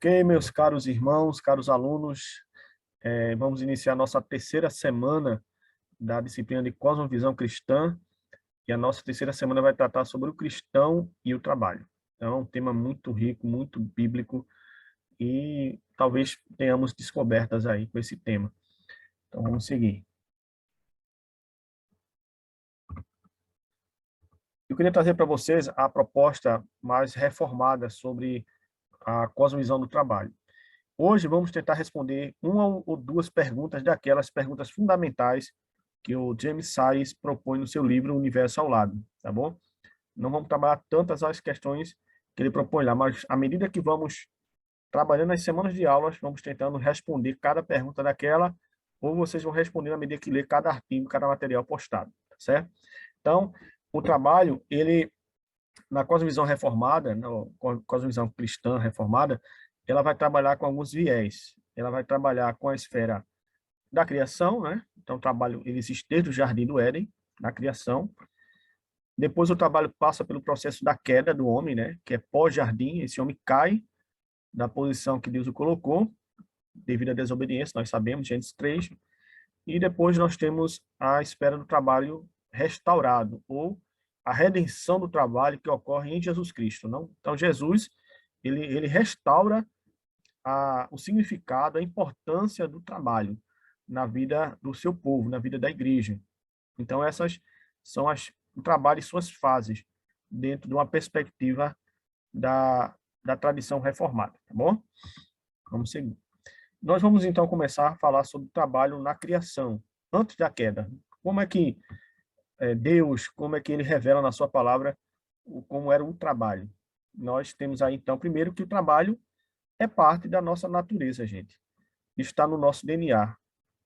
Ok, meus caros irmãos, caros alunos, vamos iniciar nossa terceira semana da disciplina de Cosmovisão Cristã, e a nossa terceira semana vai tratar sobre o cristão e o trabalho. Então, é um tema muito rico, muito bíblico, e talvez tenhamos descobertas aí com esse tema. Então, vamos seguir. Eu queria trazer para vocês a proposta mais reformada sobre a cosmovisão do trabalho. Hoje vamos tentar responder uma ou duas perguntas daquelas perguntas fundamentais que o James Salles propõe no seu livro O Universo ao Lado, tá bom? Não vamos trabalhar tantas as questões que ele propõe lá, mas à medida que vamos trabalhando nas semanas de aulas, vamos tentando responder cada pergunta daquela, ou vocês vão responder à medida que lê cada artigo, cada material postado, tá certo? Então, o trabalho, ele, na cosmovisão reformada, na cosmovisão cristã reformada, ela vai trabalhar com alguns viés. Ela vai trabalhar com a esfera da criação, né? Então, o trabalho ele existe desde o Jardim do Éden, na criação. Depois, o trabalho passa pelo processo da queda do homem, né? Que é pós-jardim. Esse homem cai da posição que Deus o colocou, devido à desobediência, nós sabemos, Gênesis 3. E depois nós temos a esfera do trabalho restaurado, ou a redenção do trabalho que ocorre em Jesus Cristo. Não? Então, Jesus, ele restaura o significado, a importância do trabalho na vida do seu povo, na vida da igreja. Então, essas são o trabalho e suas fases, dentro de uma perspectiva da tradição reformada, tá bom? Vamos seguir. Nós vamos, então, começar a falar sobre o trabalho na criação, antes da queda. Como é que Deus, como é que ele revela na sua palavra como era o trabalho? Nós temos aí, então, primeiro que o trabalho é parte da nossa natureza, gente. Está no nosso DNA.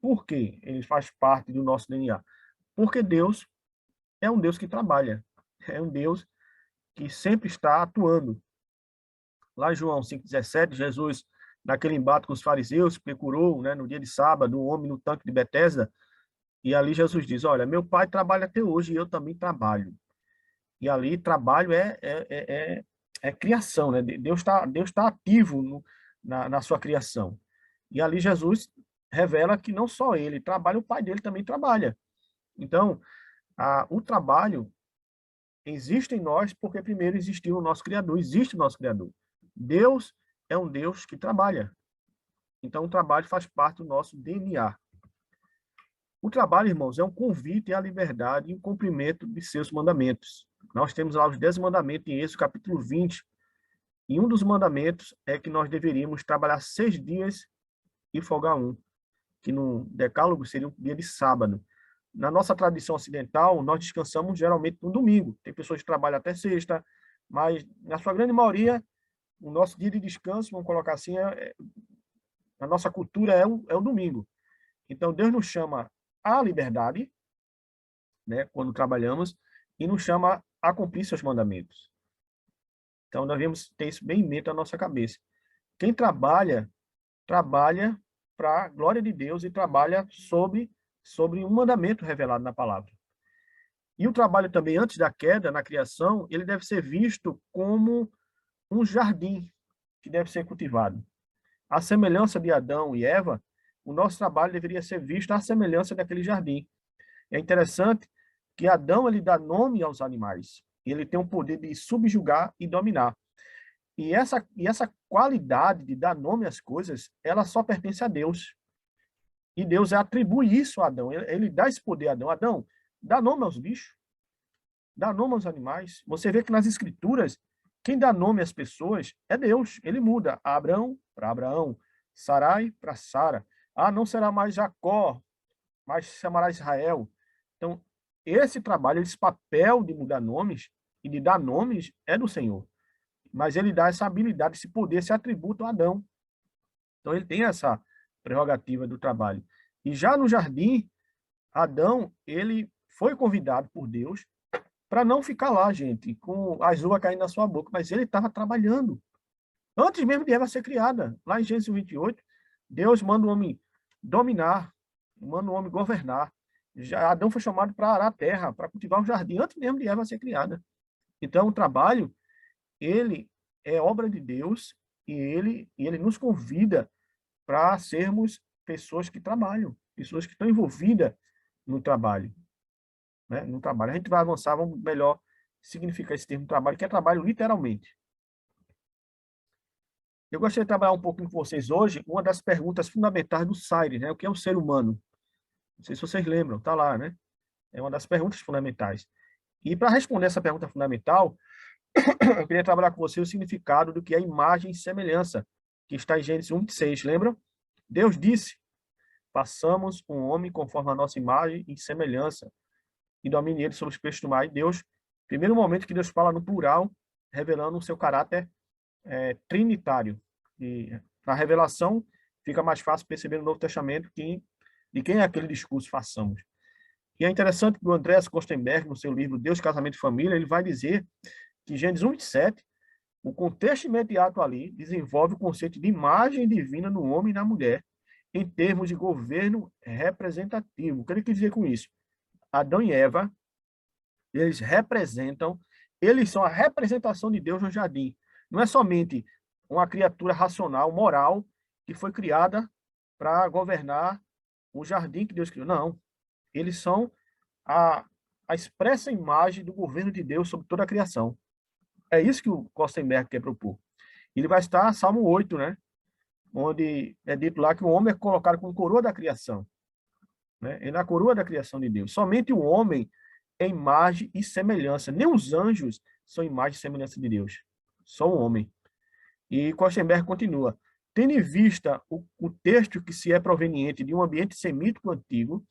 Por quê? Ele faz parte do nosso DNA. Porque Deus é um Deus que trabalha. É um Deus que sempre está atuando. Lá em João 5,17, Jesus, naquele embate com os fariseus, que curou, né, no dia de sábado, um homem no tanque de Betesda, e ali Jesus diz, olha, meu pai trabalha até hoje e eu também trabalho. E ali trabalho é criação, né? Deus tá ativo na sua criação. E ali Jesus revela que não só ele trabalha, o pai dele também trabalha. Então, o trabalho existe em nós porque primeiro existiu o nosso Criador, existe o nosso Criador. Deus é um Deus que trabalha. Então, o trabalho faz parte do nosso DNA. O trabalho, irmãos, é um convite à liberdade e um cumprimento de seus mandamentos. Nós temos lá os 10 mandamentos em Êxodo, capítulo 20, e um dos mandamentos é que nós deveríamos trabalhar 6 dias e folgar um, que no decálogo seria um dia de sábado. Na nossa tradição ocidental, nós descansamos geralmente no domingo. Tem pessoas que trabalham até sexta, mas na sua grande maioria, o nosso dia de descanso, vamos colocar assim, a nossa cultura é o domingo. Então, Deus nos chama à liberdade, né, quando trabalhamos, e nos chama a cumprir seus mandamentos. Então, nós devemos ter isso bem em mente na nossa cabeça. Quem trabalha, trabalha para a glória de Deus e trabalha sobre um mandamento revelado na palavra. E o trabalho também, antes da queda, na criação, ele deve ser visto como um jardim que deve ser cultivado. À semelhança de Adão e Eva, o nosso trabalho deveria ser visto à semelhança daquele jardim. É interessante que Adão ele dá nome aos animais. Ele tem o poder de subjugar e dominar. E essa qualidade de dar nome às coisas, ela só pertence a Deus. E Deus atribui isso a Adão. Ele dá esse poder a Adão. Adão, dá nome aos bichos, dá nome aos animais. Você vê que nas Escrituras, quem dá nome às pessoas é Deus. Ele muda Abraão para Abraão, Sarai para Sara. Ah, não será mais Jacó, mas se chamará Israel. Então, esse trabalho, esse papel de mudar nomes e de dar nomes é do Senhor. Mas ele dá essa habilidade, esse poder, esse atributo a Adão. Então, ele tem essa prerrogativa do trabalho. E já no jardim, Adão, ele foi convidado por Deus para não ficar lá, gente, com as uvas caindo na sua boca, mas ele estava trabalhando. Antes mesmo de Eva ser criada, lá em Gênesis 28, Deus manda o homem dominar, manda o homem governar. Já Adão foi chamado para arar a terra, para cultivar o jardim, antes mesmo de Eva ser criada. Então, o trabalho, ele é obra de Deus e ele nos convida para sermos pessoas que trabalham, pessoas que estão envolvidas no trabalho, né? No trabalho. A gente vai avançar, vamos melhor significar esse termo trabalho, que é trabalho literalmente. Eu gostaria de trabalhar um pouquinho com vocês hoje uma das perguntas fundamentais do SAIRE, né? O que é o ser humano? Não sei se vocês lembram, tá lá, né? É uma das perguntas fundamentais. E para responder essa pergunta fundamental, eu queria trabalhar com você o significado do que é imagem e semelhança, que está em Gênesis 1:6, lembram? Deus disse: façamos um homem conforme a nossa imagem e semelhança, e domine ele sobre os peixes do mar. E Deus, primeiro momento que Deus fala no plural, revelando o seu caráter trinitário. E na revelação fica mais fácil perceber no Novo Testamento de quem é aquele discurso façamos. E é interessante que o Andreas Kostenberg, no seu livro Deus, Casamento e Família, ele vai dizer que Gênesis 1:7, o contexto imediato ali desenvolve o conceito de imagem divina no homem e na mulher, em termos de governo representativo. O que ele quer dizer com isso? Adão e Eva, eles são a representação de Deus no jardim. Não é somente uma criatura racional, moral, que foi criada para governar o jardim que Deus criou. Não. Eles são a expressa imagem do governo de Deus sobre toda a criação. É isso que o Kostenberg quer propor. Ele vai estar Salmo 8, né? Onde é dito lá que o homem é colocado como coroa da criação. Né? Ele é a coroa da criação de Deus. Somente o homem é imagem e semelhança. Nem os anjos são imagem e semelhança de Deus. Só o homem. E Kostenberg continua. Tendo em vista o texto que se é proveniente de um ambiente semítico antigo,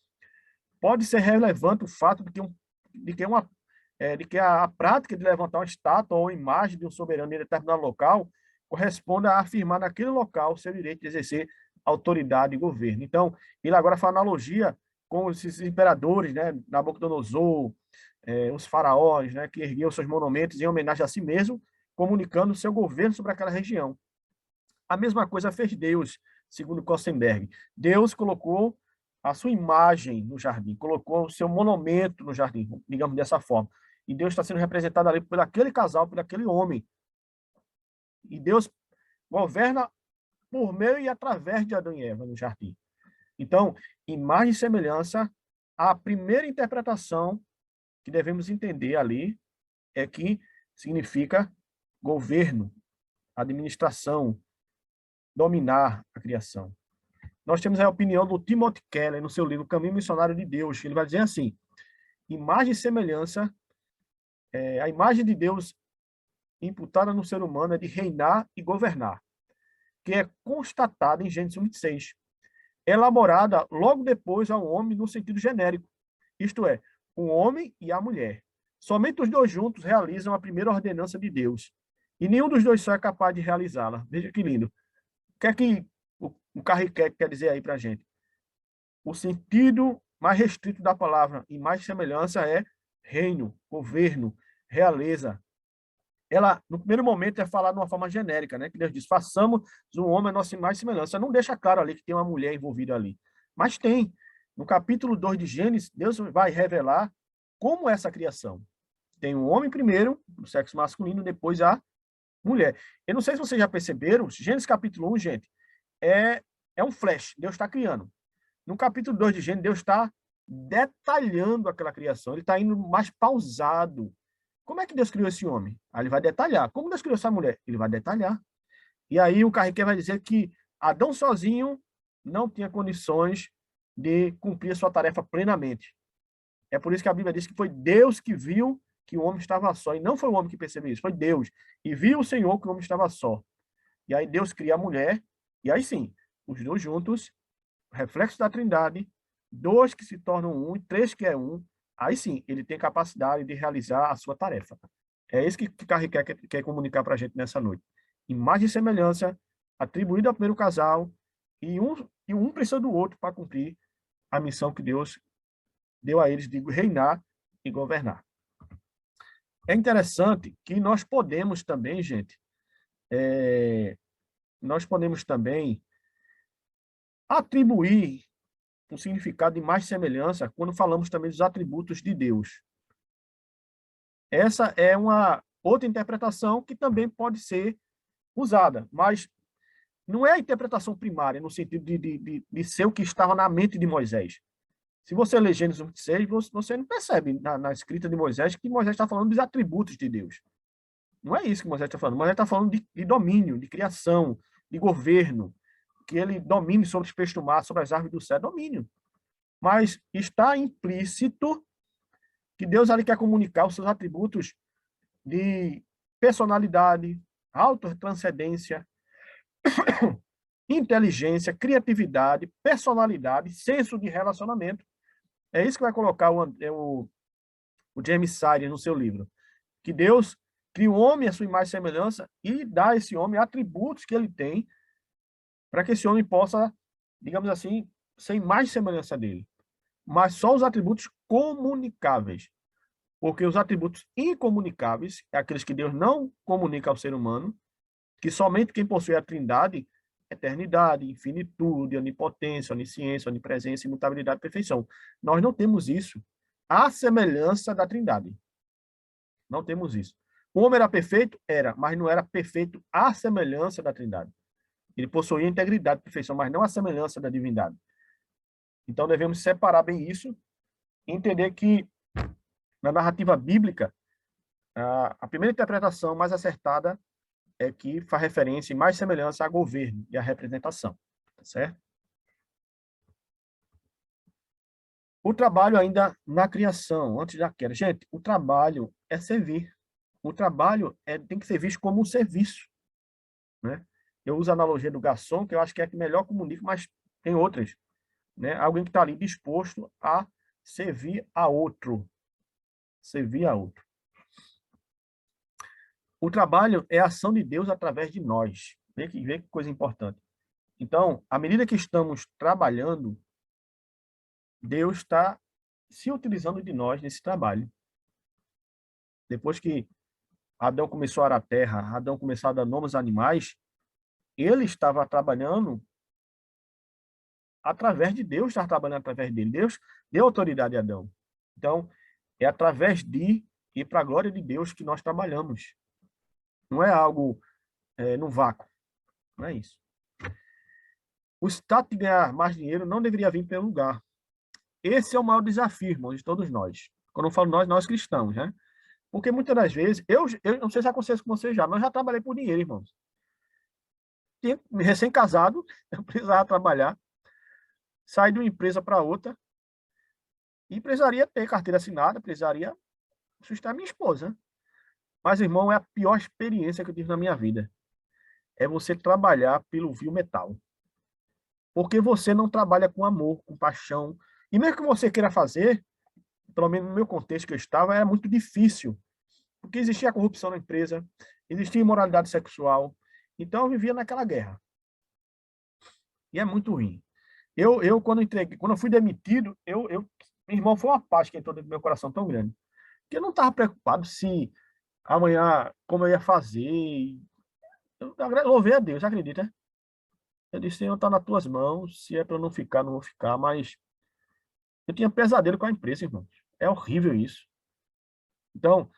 pode ser relevante o fato de que a prática de levantar uma estátua ou imagem de um soberano em determinado local corresponda a afirmar naquele local o seu direito de exercer autoridade e governo. Então, ele agora faz analogia com esses imperadores, né, Nabucodonosor, os faraós, né, que erguiam seus monumentos em homenagem a si mesmo, comunicando o seu governo sobre aquela região. A mesma coisa fez Deus, segundo Kostenberg. Deus colocou a sua imagem no jardim, colocou o seu monumento no jardim, digamos dessa forma. E Deus está sendo representado ali por aquele casal, por aquele homem. E Deus governa por meio e através de Adão e Eva no jardim. Então, imagem e semelhança, a primeira interpretação que devemos entender ali é que significa governo, administração, dominar a criação. Nós temos a opinião do Timothy Keller no seu livro Caminho Missionário de Deus. Ele vai dizer assim: imagem e semelhança, a imagem de Deus imputada no ser humano é de reinar e governar, que é constatada em Gênesis 1:6, elaborada logo depois ao homem no sentido genérico, isto é, o homem e a mulher. Somente os dois juntos realizam a primeira ordenança de Deus, e nenhum dos dois só é capaz de realizá-la. Veja que lindo. O que é que o Carriquet quer dizer aí para a gente? O sentido mais restrito da palavra imagem e semelhança é reino, governo, realeza. Ela, no primeiro momento, é falar de uma forma genérica, né? Que Deus diz, façamos um homem a nossa imagem e semelhança. Não deixa claro ali que tem uma mulher envolvida ali. Mas tem. No capítulo 2 de Gênesis, Deus vai revelar como é essa criação. Tem um homem primeiro, o sexo masculino, depois a mulher. Eu não sei se vocês já perceberam, Gênesis capítulo 1, gente, é um flash, Deus está criando. No capítulo 2 de Gênesis, Deus está detalhando aquela criação, ele está indo mais pausado. Como é que Deus criou esse homem? Aí ele vai detalhar. Como Deus criou essa mulher? Ele vai detalhar. E aí o Carriquet vai dizer que Adão sozinho não tinha condições de cumprir a sua tarefa plenamente. É por isso que a Bíblia diz que foi Deus que viu que o homem estava só. E não foi o homem que percebeu isso, foi Deus. E viu o Senhor que o homem estava só. E aí Deus cria a mulher, e aí sim, os dois juntos, reflexo da Trindade, dois que se tornam um e três que é um, aí sim, ele tem capacidade de realizar a sua tarefa. É isso que Carriquet quer comunicar para a gente nessa noite. Imagem e semelhança, atribuída ao primeiro casal, e um precisa do outro para cumprir a missão que Deus deu a eles de reinar e governar. É interessante que nós podemos também, gente, nós podemos também atribuir um significado de mais semelhança quando falamos também dos atributos de Deus. Essa é uma outra interpretação que também pode ser usada, mas não é a interpretação primária, no sentido de ser o que estava na mente de Moisés. Se você ler Gênesis 26, você não percebe na escrita de Moisés que Moisés está falando dos atributos de Deus. Não é isso que Moisés está falando. Moisés está falando de domínio, de criação, de governo, que ele domine sobre os peixes do mar, sobre as árvores do céu, domínio. Mas está implícito que Deus ali quer comunicar os seus atributos de personalidade, autotranscendência, inteligência, criatividade, personalidade, senso de relacionamento. É isso que vai colocar o James Sire no seu livro. Que Deus cria o homem à sua imagem e semelhança e dá a esse homem atributos que ele tem para que esse homem possa, digamos assim, ser imagem e semelhança dele. Mas só os atributos comunicáveis. Porque os atributos incomunicáveis, aqueles que Deus não comunica ao ser humano, que somente quem possui a Trindade, eternidade, infinitude, onipotência, onisciência, onipresença, imutabilidade, perfeição. Nós não temos isso à semelhança da Trindade. Não temos isso. O homem era perfeito? Era, mas não era perfeito à semelhança da Trindade. Ele possuía integridade, perfeição, mas não à semelhança da divindade. Então devemos separar bem isso e entender que na narrativa bíblica, a primeira interpretação mais acertada é que faz referência e mais semelhança a governo e a representação, tá certo? O trabalho ainda na criação, antes da queda. Gente, o trabalho é servir. O trabalho tem que ser visto como um serviço, né? Eu uso a analogia do garçom, que eu acho que é a que melhor comunica, mas tem outras, né? Alguém que está ali disposto a servir a outro. Servir a outro. O trabalho é a ação de Deus através de nós. Vê que coisa importante. Então, à medida que estamos trabalhando, Deus está se utilizando de nós nesse trabalho. Depois que Adão começou a arar a terra, Adão começou a dar nomes aos animais, ele estava trabalhando através de Deus, estava trabalhando através dele. Deus deu autoridade a Adão. Então, é através de e para a glória de Deus que nós trabalhamos. Não é algo no vácuo. Não é isso. O status de ganhar mais dinheiro não deveria vir pelo lugar. Esse é o maior desafio, irmãos, de todos nós. Quando eu falo nós cristãos, né? Porque muitas das vezes, eu não sei se acontece com você já, mas eu já trabalhei por dinheiro, irmãos. Recém-casado, eu precisava trabalhar, sair de uma empresa para outra, e precisaria ter carteira assinada, precisaria sustentar minha esposa. Mas, irmão, é a pior experiência que eu tive na minha vida. É você trabalhar pelo vil metal. Porque você não trabalha com amor, com paixão. E mesmo que você queira fazer, pelo menos no meu contexto que eu estava, era muito difícil. Porque existia corrupção na empresa, existia imoralidade sexual. Então, eu vivia naquela guerra. E é muito ruim. Quando eu fui demitido, meu irmão, foi uma paz que entrou dentro do meu coração tão grande. Porque eu não estava preocupado se amanhã, como eu ia fazer. Eu louvei a Deus, acredita? Eu disse, Senhor, está nas tuas mãos. Se é para eu não ficar, não vou ficar. Mas eu tinha pesadelo com a empresa, irmãos. É horrível isso. Então,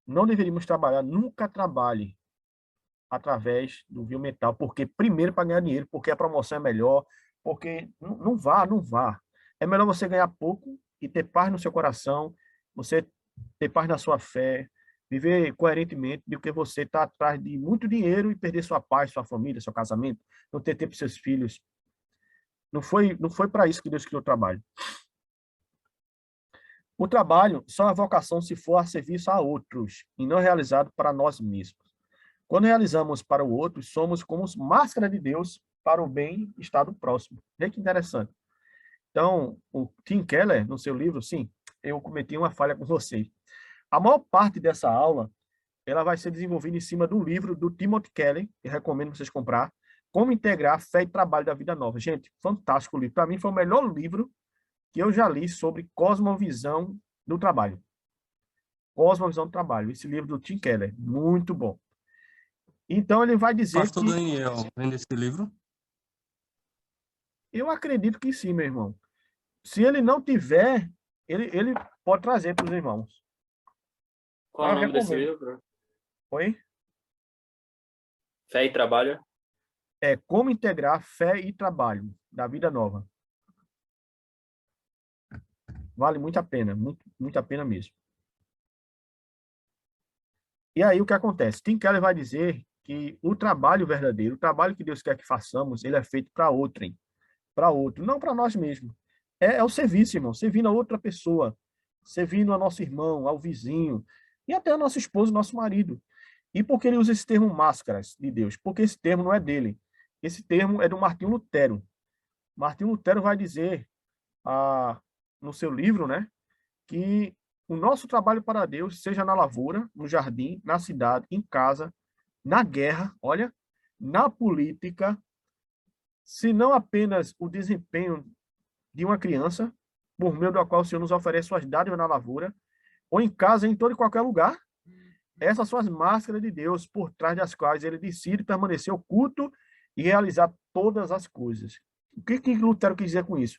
não deveríamos trabalhar, nunca trabalhe através do vil metal, porque primeiro para ganhar dinheiro, porque a promoção é melhor, porque não vá, não vá. É melhor você ganhar pouco e ter paz no seu coração, você ter paz na sua fé, viver coerentemente, do que você estar atrás de muito dinheiro e perder sua paz, sua família, seu casamento, não ter tempo para seus filhos. Não foi para isso que Deus criou o trabalho. O trabalho só é vocação se for a serviço a outros e não realizado para nós mesmos. Quando realizamos para o outro, somos como máscara de Deus para o bem-estar do próximo. Vê que interessante. Então, o Tim Keller, no seu livro, sim, eu cometi uma falha com vocês. A maior parte dessa aula, ela vai ser desenvolvida em cima do livro do Timothy Keller, que recomendo vocês comprar, Como Integrar Fé e Trabalho da Vida Nova. Gente, fantástico o livro. Para mim, foi o melhor livro que eu já li sobre cosmovisão do trabalho. Cosmovisão do trabalho. Esse livro do Tim Keller, muito bom. Então, ele vai dizer Pastor que... Daniel, vendo esse livro? Eu acredito que sim, meu irmão. Se ele não tiver, ele pode trazer para os irmãos. Qual é o nome desse recomendo. livro? Oi? Fé e trabalho. É Como Integrar Fé e Trabalho, da Vida Nova. Vale muito a pena, muito a pena mesmo. E aí o que acontece? Tim Keller vai dizer que o trabalho verdadeiro, o trabalho que Deus quer que façamos, ele é feito para outrem, para outro, não para nós mesmos. É o serviço, irmão, servindo a outra pessoa, servindo ao nosso irmão, ao vizinho, e até ao nosso esposo, nosso marido. E por que ele usa esse termo máscaras de Deus? Porque esse termo não é dele. Esse termo é do Martinho Lutero. Martinho Lutero vai dizer no seu livro, né, que o nosso trabalho para Deus, seja na lavoura, no jardim, na cidade, em casa, na guerra, olha, na política, se não apenas o desempenho de uma criança, por meio da qual o Senhor nos oferece suas dádivas na lavoura, ou em casa, em todo e qualquer lugar, essas são as máscaras de Deus, por trás das quais ele decide permanecer oculto e realizar todas as coisas. O que Lutero quis dizer com isso?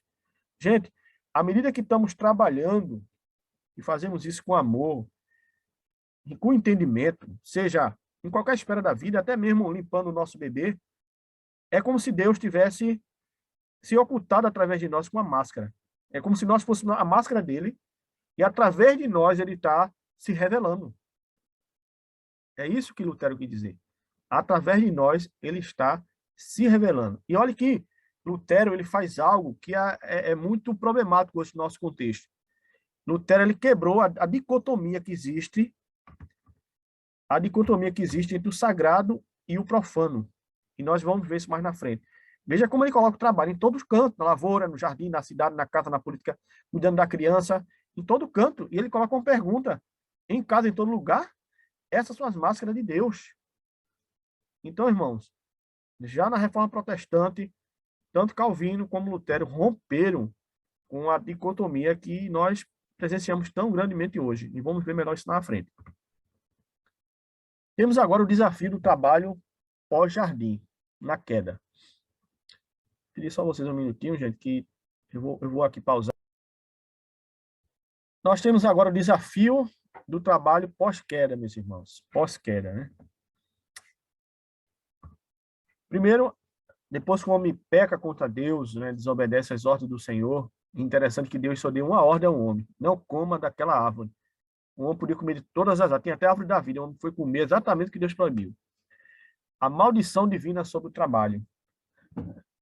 Gente, à medida que estamos trabalhando e fazemos isso com amor e com entendimento, seja em qualquer esfera da vida, até mesmo limpando o nosso bebê, é como se Deus tivesse se ocultado através de nós com uma máscara. É como se nós fôssemos a máscara dele e através de nós ele está se revelando. É isso que Lutero quis dizer. Através de nós ele está se revelando. E olha que Lutero ele faz algo que é muito problemático nesse nosso contexto. Lutero ele quebrou a dicotomia que existe, entre o sagrado e o profano. E nós vamos ver isso mais na frente. Veja como ele coloca o trabalho em todos os cantos, na lavoura, no jardim, na cidade, na casa, na política, cuidando da criança, em todo canto. E ele coloca uma pergunta, em casa, em todo lugar, essas são as máscaras de Deus. Então, irmãos, já na Reforma Protestante, tanto Calvino como Lutero romperam com a dicotomia que nós presenciamos tão grandemente hoje. E vamos ver melhor isso na frente. Temos agora o desafio do trabalho pós-jardim, na queda. Pedir só vocês um minutinho, gente, que eu vou aqui pausar. Nós temos agora o desafio do trabalho pós-queda, meus irmãos. Pós-queda, né? Primeiro, depois que o homem peca contra Deus, né, desobedece às ordens do Senhor, é interessante que Deus só deu uma ordem ao homem: não coma daquela árvore. O homem podia comer de todas as árvores, tem até a árvore da vida, o homem foi comer exatamente o que Deus proibiu. A maldição divina sobre o trabalho.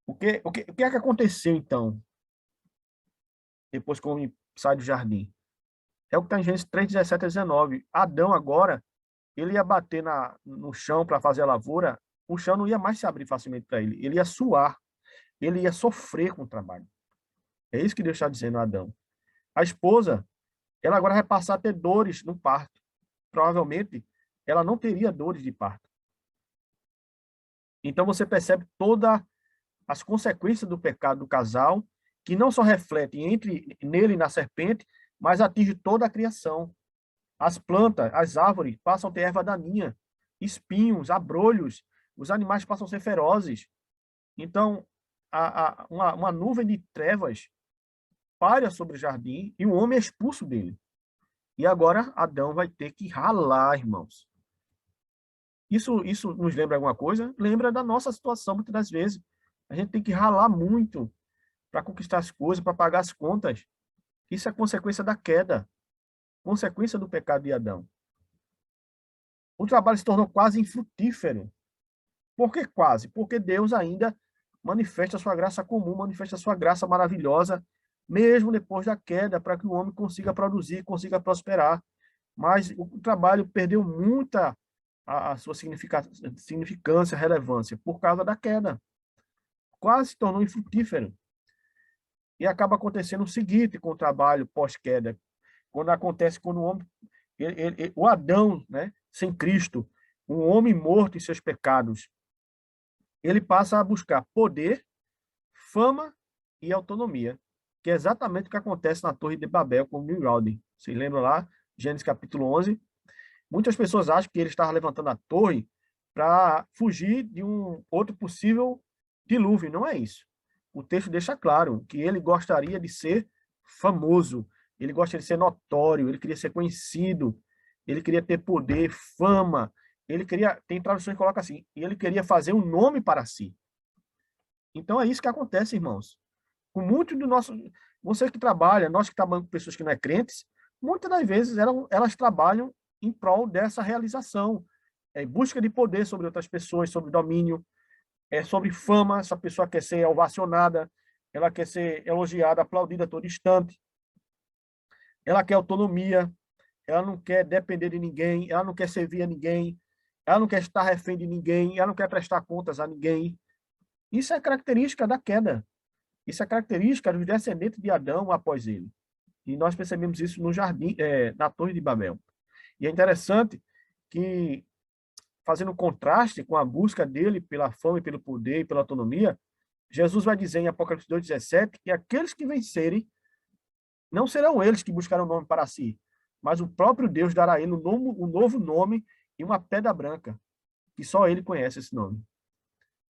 O que é que aconteceu, então, depois que o homem sai do jardim? É o que está em Gênesis 3, 17 a 19. Adão agora, ele ia bater no chão para fazer a lavoura, o chão não ia mais se abrir facilmente para ele. Ele ia suar, ele ia sofrer com o trabalho. É isso que Deus está dizendo a Adão. A esposa, ela agora vai passar a ter dores no parto. Provavelmente, ela não teria dores de parto. Então, você percebe todas as consequências do pecado do casal, que não só refletem nele e na serpente, mas atinge toda a criação. As plantas, as árvores passam a ter erva daninha, espinhos, abrolhos, os animais passam a ser ferozes. Então, uma nuvem de trevas paira sobre o jardim e o homem é expulso dele. E agora Adão vai ter que ralar, irmãos. Isso nos lembra alguma coisa? Lembra da nossa situação, muitas das vezes. A gente tem que ralar muito para conquistar as coisas, para pagar as contas. Isso é consequência da queda, consequência do pecado de Adão. O trabalho se tornou quase infrutífero. Por que quase? Porque Deus ainda manifesta a sua graça comum, manifesta a sua graça maravilhosa, mesmo depois da queda, para que o homem consiga produzir, consiga prosperar. Mas o trabalho perdeu muita a sua significância, relevância, por causa da queda. Quase se tornou infrutífero. E acaba acontecendo o seguinte com o trabalho pós-queda. Quando o homem, o Adão, né, sem Cristo, um homem morto em seus pecados, ele passa a buscar poder, fama e autonomia, que é exatamente o que acontece na Torre de Babel com Nimrod. Vocês lembram lá, Gênesis capítulo 11? Muitas pessoas acham que ele estava levantando a torre para fugir de um outro possível dilúvio. Não é isso. O texto deixa claro que ele gostaria de ser famoso, ele gostaria de ser notório, ele queria ser conhecido, ele queria ter poder, fama, ele queria, tem traduções que colocam assim, e ele queria fazer um nome para si. Então é isso que acontece, irmãos. Com muito do nosso, você que trabalha, nós que trabalhamos com pessoas que não é crentes, muitas das vezes elas trabalham em prol dessa realização, em busca de poder sobre outras pessoas, sobre domínio, sobre fama. Essa pessoa quer ser ovacionada, ela quer ser elogiada, aplaudida a todo instante, ela quer autonomia, ela não quer depender de ninguém, ela não quer servir a ninguém, ela não quer estar refém de ninguém, ela não quer prestar contas a ninguém. Isso é característica da queda. Isso é característica dos descendentes de Adão após ele. E nós percebemos isso no jardim, na Torre de Babel. E é interessante que, fazendo contraste com a busca dele pela fama e pelo poder e pela autonomia, Jesus vai dizer em Apocalipse 2,17 que aqueles que vencerem não serão eles que buscarão o nome para si, mas o próprio Deus dará a ele um novo nome e uma pedra branca, que só ele conhece esse nome.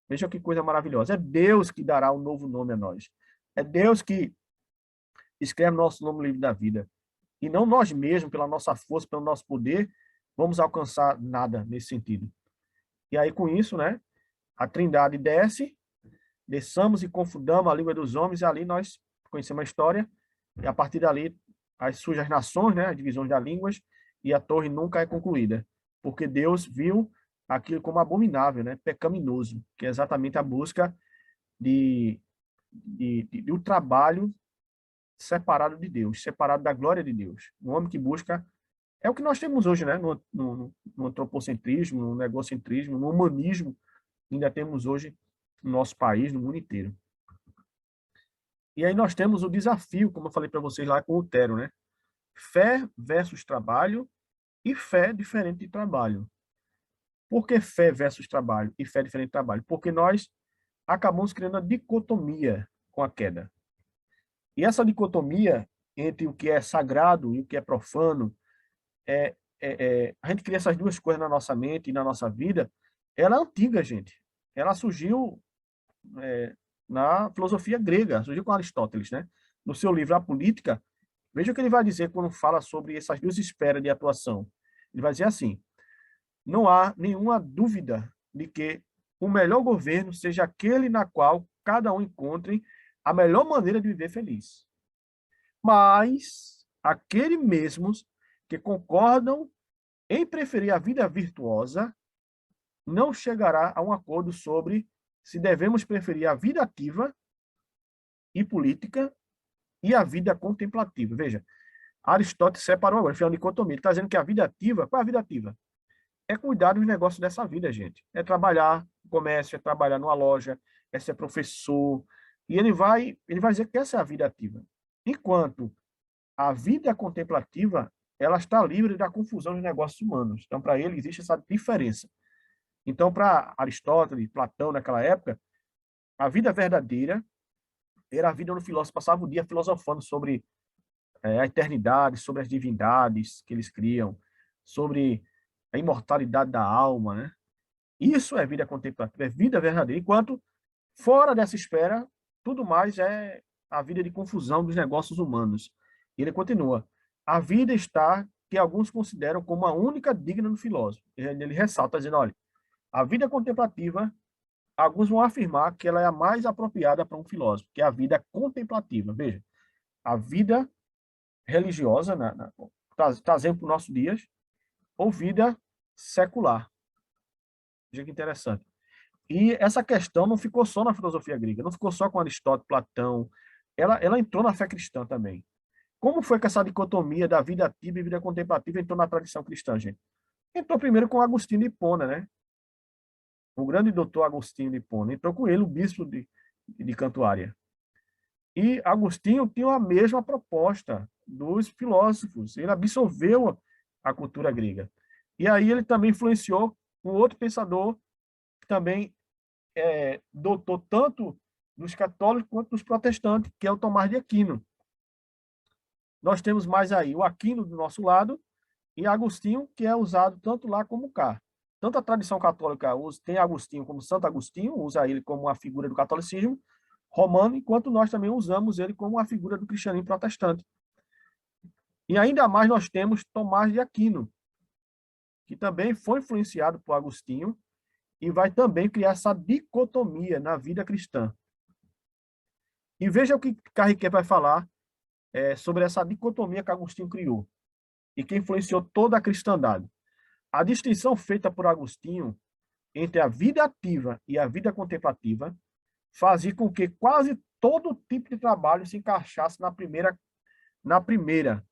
Veja que coisa maravilhosa. É Deus que dará um novo nome a nós. É Deus que escreve nosso nome no livro da vida. E não nós mesmos, pela nossa força, pelo nosso poder, vamos alcançar nada nesse sentido. E aí, com isso, né, a Trindade desce, desçamos e confundamos a língua dos homens, e ali nós conhecemos a história, e a partir dali surgem as nações, né, as divisões das línguas, e a torre nunca é concluída, porque Deus viu aquilo como abominável, né, pecaminoso, que é exatamente a busca do trabalho separado de Deus, separado da glória de Deus. Um homem que busca, é o que nós temos hoje, né, no antropocentrismo, no negocentrismo, no humanismo, ainda temos hoje no nosso país, no mundo inteiro. E aí nós temos o desafio, como eu falei para vocês lá com o Lutero, né? Fé versus trabalho e fé diferente de trabalho. Por que fé versus trabalho e fé diferente de trabalho? Porque nós acabamos criando a dicotomia com a queda. E essa dicotomia entre o que é sagrado e o que é profano, a gente cria essas duas coisas na nossa mente e na nossa vida, ela é antiga, gente. Ela surgiu na filosofia grega, surgiu com Aristóteles, né? No seu livro A Política, veja o que ele vai dizer quando fala sobre essas duas esferas de atuação. Ele vai dizer assim: não há nenhuma dúvida de que o melhor governo seja aquele na qual cada um encontre a melhor maneira de viver feliz. Mas aqueles mesmos que concordam em preferir a vida virtuosa não chegará a um acordo sobre se devemos preferir a vida ativa e política e a vida contemplativa. Veja, Aristóteles separou agora, fez uma dicotomia. Ele está dizendo que a vida ativa, qual é a vida ativa? É cuidar dos negócios dessa vida, gente. É trabalhar no comércio, é trabalhar numa loja, é ser professor. E ele vai dizer que essa é a vida ativa. Enquanto a vida contemplativa, ela está livre da confusão dos negócios humanos. Então, para ele, existe essa diferença. Então, para Aristóteles, Platão, naquela época, a vida verdadeira era a vida onde o filósofo passava o dia filosofando sobre a eternidade, sobre as divindades que eles criam, sobre a imortalidade da alma, né? Isso é vida contemplativa, é vida verdadeira. Enquanto, fora dessa esfera, tudo mais é a vida de confusão dos negócios humanos. E ele continua: a vida está que alguns consideram como a única digna do filósofo. Ele ressalta, dizendo: olha, a vida contemplativa, alguns vão afirmar que ela é a mais apropriada para um filósofo, que é a vida contemplativa. Veja, a vida religiosa, trazendo para os nossos dias, ou vida secular. Veja que interessante. E essa questão não ficou só na filosofia grega, não ficou só com Aristóteles, Platão, ela entrou na fé cristã também. Como foi que essa dicotomia da vida ativa e vida contemplativa entrou na tradição cristã, gente? Entrou primeiro com Agostinho de Hipona, né? O grande doutor Agostinho de Hipona. Entrou com ele, o bispo de Cantuária. E Agostinho tinha a mesma proposta dos filósofos. Ele absorveu a cultura grega. E aí ele também influenciou um outro pensador que também doutor tanto dos católicos quanto dos protestantes, que é o Tomás de Aquino. Nós temos mais aí o Aquino do nosso lado e Agostinho, que é usado tanto lá como cá. Tanto a tradição católica tem Agostinho como Santo Agostinho, usa ele como uma figura do catolicismo romano, enquanto nós também usamos ele como uma figura do cristianismo protestante. E ainda mais nós temos Tomás de Aquino, que também foi influenciado por Agostinho e vai também criar essa dicotomia na vida cristã. E veja o que Carriquet vai falar sobre essa dicotomia que Agostinho criou e que influenciou toda a cristandade. A distinção feita por Agostinho entre a vida ativa e a vida contemplativa fazia com que quase todo tipo de trabalho se encaixasse na primeira,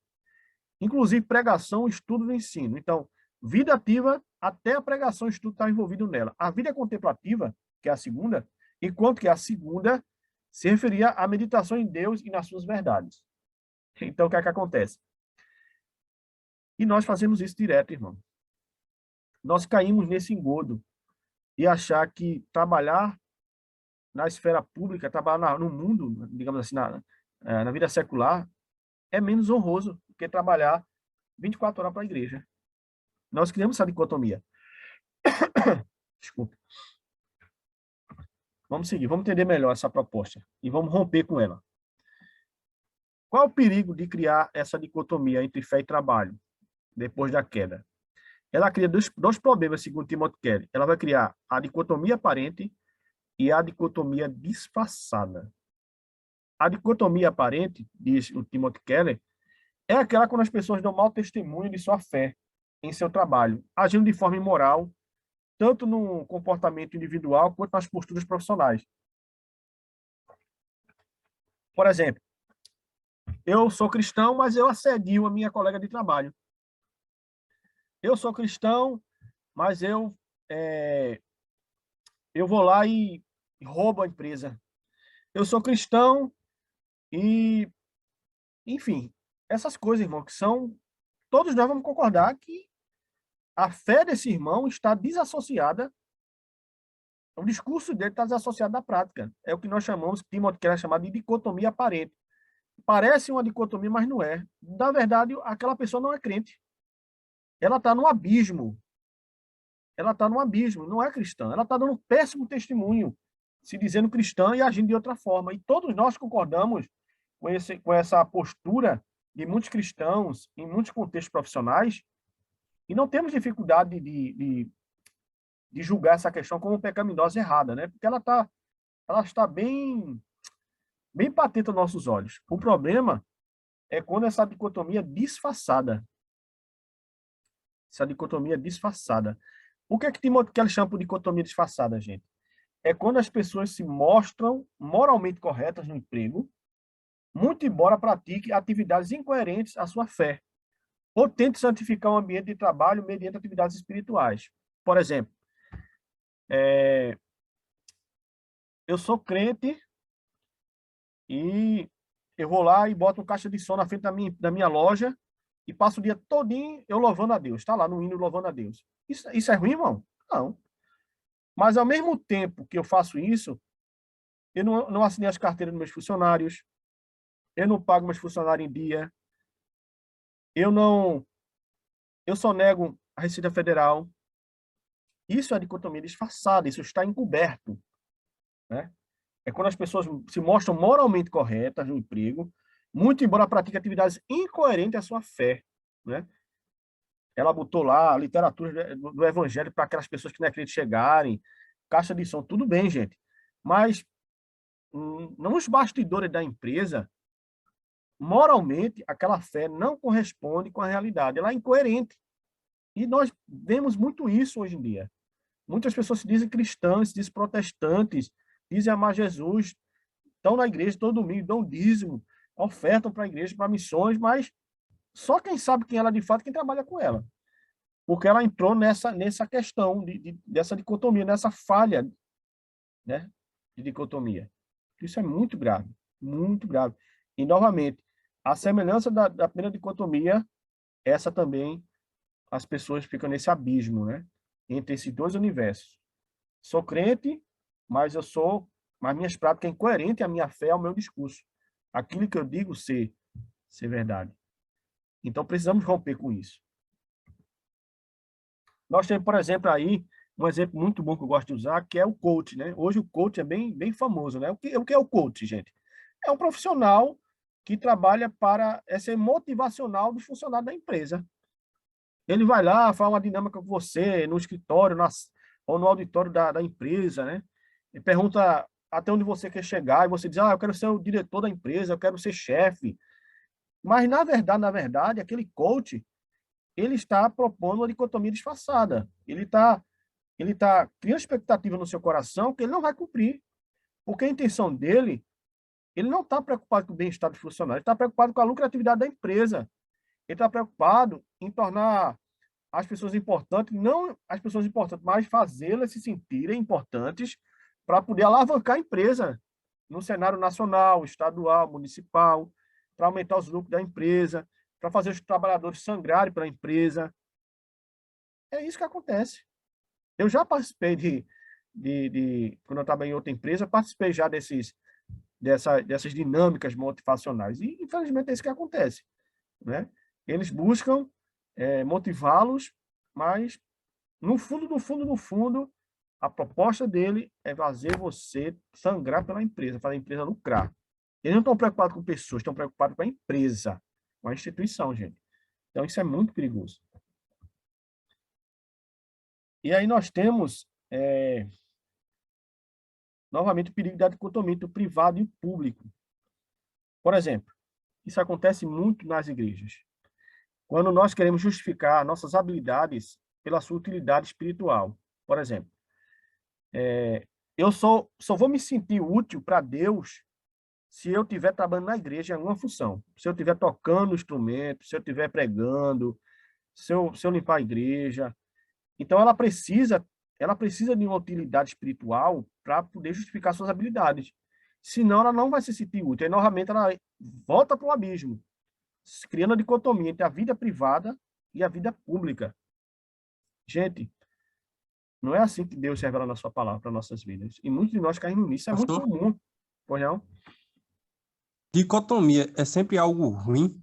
inclusive pregação, estudo e ensino. Então, vida ativa, até a pregação e estudo está envolvido nela. A vida contemplativa, que é a segunda, enquanto que a segunda se referia à meditação em Deus e nas suas verdades. Então, o que é que acontece? E nós fazemos isso direto, irmão. Nós caímos nesse engodo e achar que trabalhar na esfera pública, trabalhar no mundo, digamos assim, na vida secular, é menos honroso do que trabalhar 24 horas para a igreja. Nós criamos essa dicotomia. Desculpa. Vamos seguir, vamos entender melhor essa proposta e vamos romper com ela. Qual é o perigo de criar essa dicotomia entre fé e trabalho, depois da queda? Ela cria dois problemas, segundo Timothy Keller. Ela vai criar a dicotomia aparente e a dicotomia disfarçada. A dicotomia aparente, diz o Timothy Keller, é aquela quando as pessoas dão mau testemunho de sua fé em seu trabalho, agindo de forma imoral, tanto no comportamento individual quanto nas posturas profissionais. Por exemplo, eu sou cristão, mas eu assedio a minha colega de trabalho. Eu sou cristão, mas eu vou lá e roubo a empresa. Eu sou cristão e, enfim, essas coisas, irmão, que são... Todos nós vamos concordar que a fé desse irmão está desassociada, o discurso dele está desassociado da prática. É o que nós chamamos, que Timothy Keller chamar de dicotomia aparente. Parece uma dicotomia, mas não é. Na verdade, aquela pessoa não é crente. Ela está num abismo. Ela está num abismo, não é cristã. Ela está dando um péssimo testemunho, se dizendo cristã e agindo de outra forma. E todos nós concordamos com essa postura de muitos cristãos em muitos contextos profissionais e não temos dificuldade de julgar essa questão como pecaminosa e errada, né? Porque ela está bem patente aos nossos olhos. O problema é quando essa dicotomia disfarçada. Essa dicotomia disfarçada. O que é que Timothy Keller chama por dicotomia disfarçada, gente? É quando as pessoas se mostram moralmente corretas no emprego, muito embora pratique atividades incoerentes à sua fé, ou tente santificar o ambiente de trabalho mediante atividades espirituais. Por exemplo, eu sou crente e eu vou lá e boto uma caixa de som na frente da minha loja e passo o dia todinho eu louvando a Deus. Está lá no hino louvando a Deus. Isso é ruim, irmão? Não. Mas, ao mesmo tempo que eu faço isso, eu não assinei as carteiras dos meus funcionários, eu não pago meus funcionários em dia, eu só nego a Receita Federal. Isso é dicotomia disfarçada, isso está encoberto, né? É quando as pessoas se mostram moralmente corretas no emprego, muito embora pratiquem atividades incoerentes à sua fé, né? Ela botou lá a literatura do evangelho para aquelas pessoas que não acreditam chegarem, caixa de som, tudo bem, gente. Mas nos bastidores da empresa, moralmente, aquela fé não corresponde com a realidade. Ela é incoerente. E nós vemos muito isso hoje em dia. Muitas pessoas se dizem cristãs, se dizem protestantes, dizem amar Jesus, estão na igreja todo domingo, dão dízimo, ofertam para a igreja, para missões, mas só quem sabe quem ela de fato, quem trabalha com ela. Porque ela entrou nessa questão dessa dicotomia, nessa falha, né, de dicotomia. Isso é muito grave, muito grave. E, novamente, a semelhança da primeira dicotomia, essa também, as pessoas ficam nesse abismo, né, entre esses dois universos. Sou crente, mas minhas práticas é incoerente à minha fé, ao meu discurso. Aquilo que eu digo ser verdade. Então, precisamos romper com isso. Nós temos, por exemplo, aí, um exemplo muito bom que eu gosto de usar, que é o coach, né? Hoje o coach é bem famoso, né? O que é o coach, gente? É um profissional que trabalha para ser motivacional dos funcionários da empresa. Ele vai lá, faz uma dinâmica com você, no escritório, ou no auditório da empresa, né? E pergunta até onde você quer chegar, e você diz, eu quero ser o diretor da empresa, eu quero ser chefe. Mas, na verdade, aquele coach, ele está propondo uma dicotomia disfarçada. Ele tá criando expectativa no seu coração que ele não vai cumprir. Porque a intenção dele, ele não está preocupado com o bem-estar do funcionário, ele está preocupado com a lucratividade da empresa. Ele está preocupado em tornar as pessoas importantes, não as pessoas importantes, mas fazê-las se sentirem importantes para poder alavancar a empresa no cenário nacional, estadual, municipal, para aumentar os lucros da empresa, para fazer os trabalhadores sangrarem pela empresa. É isso que acontece. Eu já participei quando eu estava em outra empresa, participei já dessas dinâmicas motivacionais. E, infelizmente, é isso que acontece, né? Eles buscam motivá-los, mas, no fundo, no fundo, no fundo, a proposta dele é fazer você sangrar pela empresa, fazer a empresa lucrar. Eles não estão preocupados com pessoas, estão preocupados com a empresa, com a instituição, gente. Então, isso é muito perigoso. E aí nós temos, novamente, o perigo da dicotomia entre o privado e o público. Por exemplo, isso acontece muito nas igrejas. Quando nós queremos justificar nossas habilidades pela sua utilidade espiritual. Por exemplo, eu só vou me sentir útil para Deus se eu estiver trabalhando na igreja em alguma função. Se eu estiver tocando instrumento, se eu estiver pregando, se eu limpar a igreja. Então, ela precisa de uma utilidade espiritual para poder justificar suas habilidades. Senão, ela não vai se sentir útil. Aí, novamente, ela volta para o abismo, criando a dicotomia entre a vida privada e a vida pública. Gente, não é assim que Deus revela na sua palavra para nossas vidas. E muitos de nós caímos nisso. É muito Pastor, comum. Pois não? dicotomia é sempre algo ruim?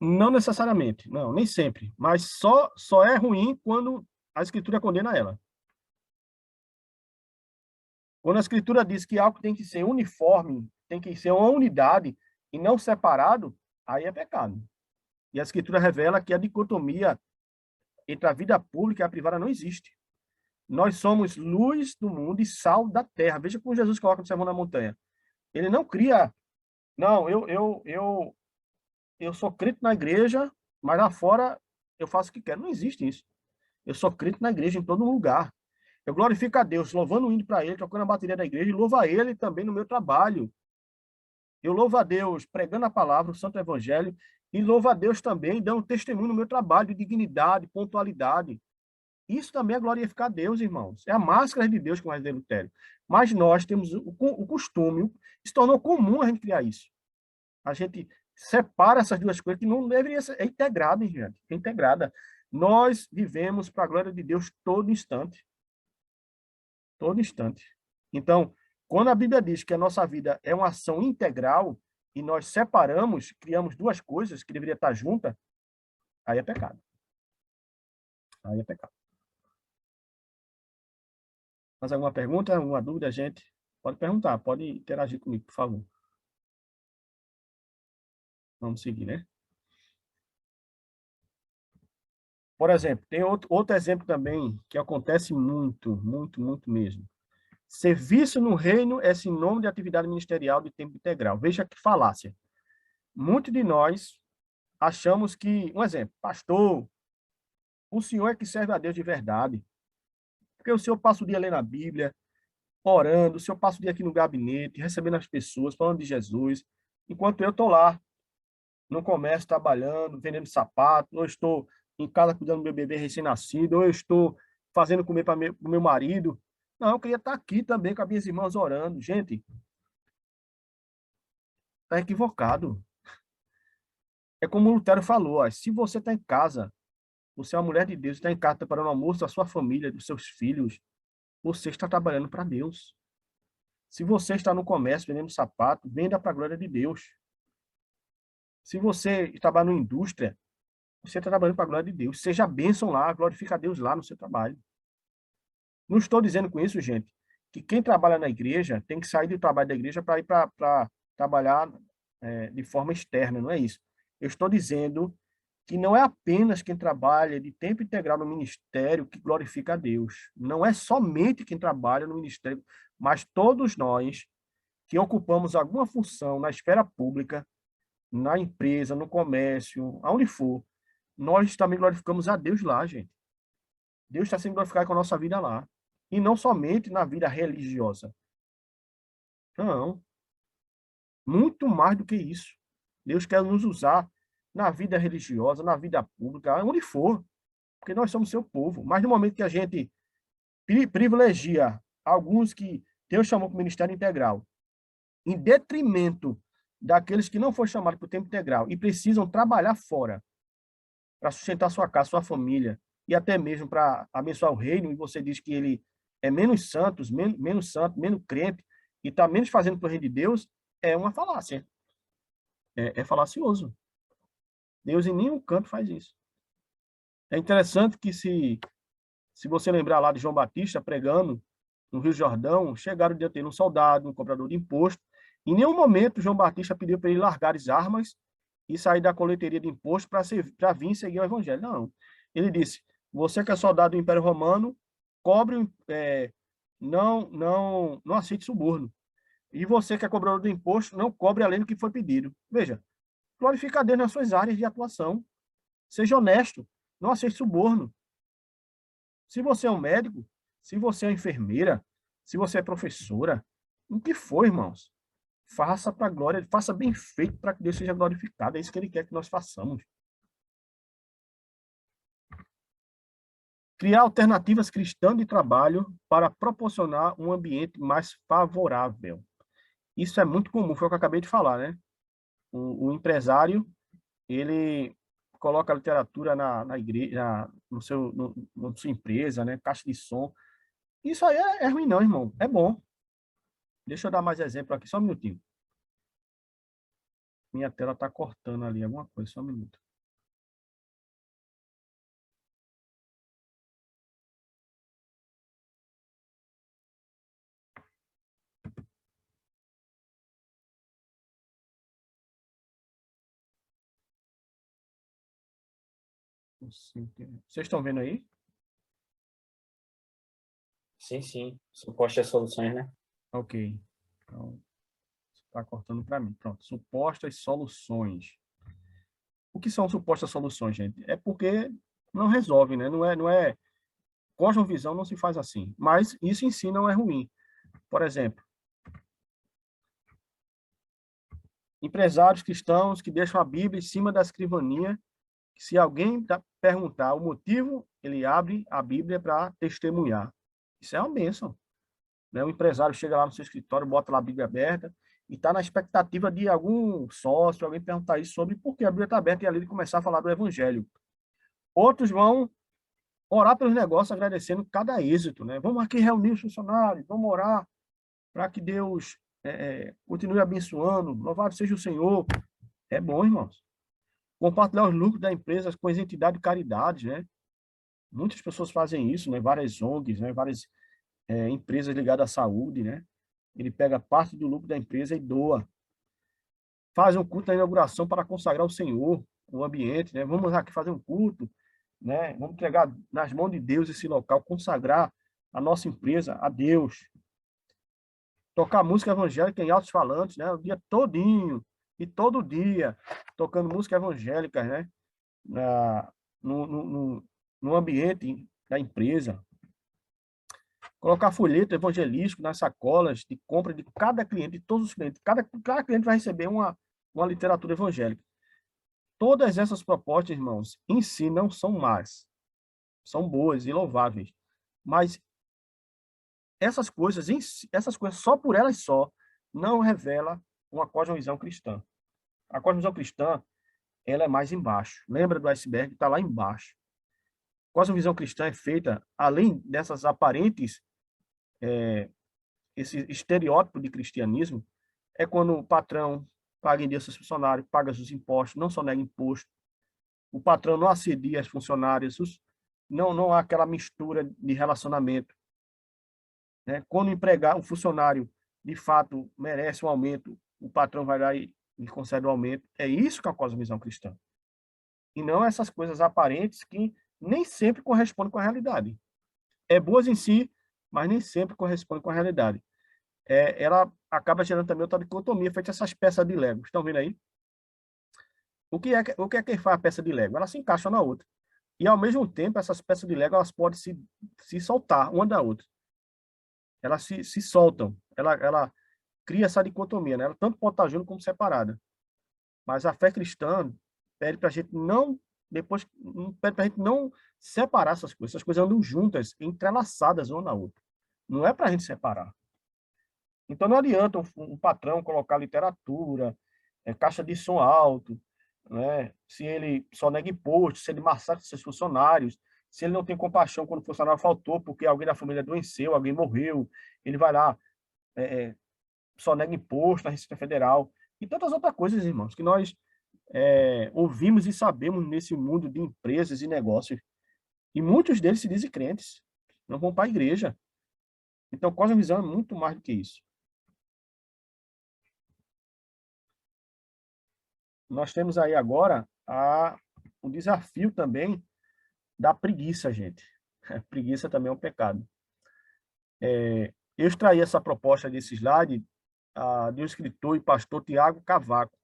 Não necessariamente. Não, nem sempre. Mas só é ruim quando a Escritura condena ela. Quando a Escritura diz que algo tem que ser uniforme, tem que ser uma unidade e não separado, aí é pecado. E a Escritura revela que a dicotomia entre a vida pública e a privada não existe. Nós somos luz do mundo e sal da terra. Veja como Jesus coloca no Sermão da Montanha. Ele não cria, não, eu sou crente na igreja, mas lá fora eu faço o que quero. Não existe isso. Eu sou crente na igreja em todo lugar. Eu glorifico a Deus, louvando o hino para ele, tocando a bateria da igreja, e louvo a ele também no meu trabalho. Eu louvo a Deus pregando a palavra, o Santo Evangelho, e louvo a Deus também dando testemunho no meu trabalho de dignidade, pontualidade. Isso também é glorificar a Deus, irmãos. É a máscara de Deus, como vai dizer Lutero. Mas nós temos o costume, se tornou comum a gente criar isso. A gente separa essas duas coisas que não deveria ser. É integrada, gente. É integrada. Nós vivemos para a glória de Deus todo instante. Todo instante. Então, quando a Bíblia diz que a nossa vida é uma ação integral e nós separamos, criamos duas coisas que deveriam estar juntas, aí é pecado. Aí é pecado. Mais alguma pergunta, alguma dúvida, gente? Pode perguntar, pode interagir comigo, por favor. Vamos seguir, né? Por exemplo, tem outro exemplo também que acontece muito, muito, muito mesmo. Serviço no reino é sinônimo de atividade ministerial de tempo integral. Veja que falácia. Muitos de nós achamos que, um exemplo, pastor, o senhor é que serve a Deus de verdade. Porque o senhor passa o dia lendo a Bíblia, orando, o senhor passa o dia aqui no gabinete, recebendo as pessoas, falando de Jesus, enquanto eu estou lá, no comércio, trabalhando, vendendo sapato, ou estou em casa cuidando do meu bebê recém-nascido, ou eu estou fazendo comer para o meu marido. Não, eu queria estar aqui também com as minhas irmãs orando. Gente, está equivocado. É como o Lutero falou, ó, se você está em casa, você é uma mulher de Deus, está em casa preparando almoço da sua família, dos seus filhos, você está trabalhando para Deus. Se você está no comércio vendendo sapato, venda para a glória de Deus. Se você trabalha na indústria, você está trabalhando para a glória de Deus. Seja bênção lá, glorifica a Deus lá no seu trabalho. Não estou dizendo com isso, gente, que quem trabalha na igreja tem que sair do trabalho da igreja para ir para trabalhar de forma externa, não é isso. Eu estou dizendo que não é apenas quem trabalha de tempo integral no ministério que glorifica a Deus. Não é somente quem trabalha no ministério, mas todos nós que ocupamos alguma função na esfera pública, na empresa, no comércio, aonde for, nós também glorificamos a Deus lá, gente. Deus está sendo glorificado com a nossa vida lá. E não somente na vida religiosa. Não. Muito mais do que isso. Deus quer nos usar na vida religiosa, na vida pública, onde for, porque nós somos seu povo. Mas no momento que a gente privilegia alguns que Deus chamou para o ministério integral, em detrimento daqueles que não foram chamados para o tempo integral e precisam trabalhar fora para sustentar sua casa, sua família, e até mesmo para abençoar o reino, e você diz que ele é menos santo, menos crente, e está menos fazendo para o reino de Deus, é uma falácia. É falacioso. Deus em nenhum canto faz isso. É interessante que se você lembrar lá de João Batista pregando no Rio Jordão, chegaram diante dele um soldado, um cobrador de imposto. Em nenhum momento João Batista pediu para ele largar as armas e sair da coleteria de imposto para vir seguir o evangelho. Não. Ele disse: você que é soldado do Império Romano, cobre, não aceite suborno. E você que é cobrador do imposto, não cobre além do que foi pedido. Veja, glorifica a Deus nas suas áreas de atuação. Seja honesto, não aceite suborno. Se você é um médico, se você é uma enfermeira, se você é professora, o que for, irmãos, faça para a glória, faça bem feito para que Deus seja glorificado. É isso que ele quer que nós façamos. Criar alternativas cristãs de trabalho para proporcionar um ambiente mais favorável. Isso é muito comum, foi o que eu acabei de falar, né? O empresário, ele coloca a literatura na igreja, na sua empresa, né? Caixa de som. Isso aí é ruim não, irmão. É bom. Deixa eu dar mais exemplo aqui, só um minutinho. Minha tela está cortando ali alguma coisa, só um minuto. Vocês estão vendo aí? Sim, sim. Supostas soluções, né? Ok. Então, está cortando para mim. Pronto. Supostas soluções. O que são supostas soluções, gente? É porque não resolve, né? Não é. Cosmovisão não se faz assim. Mas isso em si não é ruim. Por exemplo, empresários cristãos que deixam a Bíblia em cima da escrivaninha. Se alguém perguntar o motivo, ele abre a Bíblia para testemunhar. Isso é uma bênção. Né? O empresário chega lá no seu escritório, bota lá a Bíblia aberta e está na expectativa de algum sócio, alguém perguntar isso sobre por que a Bíblia está aberta e ali ele começar a falar do Evangelho. Outros vão orar pelos negócios, agradecendo cada êxito. Né? Vamos aqui reunir os funcionários, vamos orar para que Deus continue abençoando, louvado seja o Senhor. É bom, irmãos. Compartilhar os lucros da empresa com as entidades de caridade, né? Muitas pessoas fazem isso, né? Várias ONGs, né? Várias empresas ligadas à saúde, né? Ele pega parte do lucro da empresa e doa. Faz um culto na inauguração para consagrar o Senhor, o ambiente, né? Vamos aqui fazer um culto, né? Vamos entregar nas mãos de Deus esse local, consagrar a nossa empresa a Deus. Tocar música evangélica em altos falantes, né? O dia todinho e todo dia tocando música evangélica, né? No ambiente da empresa. Colocar folheto evangelístico nas sacolas de compra de cada cliente, de todos os clientes. Cada cliente vai receber uma literatura evangélica. Todas essas propostas, irmãos, em si não são más. São boas e louváveis. Mas essas coisas só por elas só, não revela uma cosmovisão cristã. A cosmovisão cristã, ela é mais embaixo. Lembra do iceberg? Está lá embaixo. A cosmovisão cristã é feita, além dessas aparentes, esse estereótipo de cristianismo, é quando o patrão paga em dia seus funcionários, paga os impostos, não só nega imposto, o patrão não assedia as funcionárias, não há aquela mistura de relacionamento. Né? Quando o funcionário, de fato, merece um aumento, o patrão vai lá e concede o aumento. É isso que é a cosmovisão cristã. e não essas coisas aparentes que nem sempre correspondem com a realidade. É boas em si, mas nem sempre correspondem com a realidade. Ela acaba gerando também outra dicotomia, feita essas peças de Lego. Estão vendo aí? O que é que faz a peça de Lego? Ela se encaixa na outra. E, ao mesmo tempo, essas peças de Lego elas podem se soltar uma da outra. Elas se soltam. Ela cria essa dicotomia, né? Ela tanto pode estar junto como separada. Mas a fé cristã pede para a gente não, depois, pede para a gente não separar essas coisas. Essas coisas andam juntas, entrelaçadas uma na outra. Não é para a gente separar. Então, não adianta um patrão colocar literatura, caixa de som alto, né? Se ele só nega imposto, se ele massacra seus funcionários, se ele não tem compaixão quando o funcionário faltou porque alguém da família adoeceu, alguém morreu, ele vai lá, só nega imposto na Receita Federal, e tantas outras coisas, irmãos, que nós ouvimos e sabemos nesse mundo de empresas e negócios. E muitos deles se dizem crentes, não vão para a igreja. Então, Cosmovisão é muito mais do que isso. Nós temos aí agora o desafio também da preguiça, gente. Preguiça também é um pecado. Eu extraí essa proposta desse slide de um escritor e pastor, Tiago Cavaco.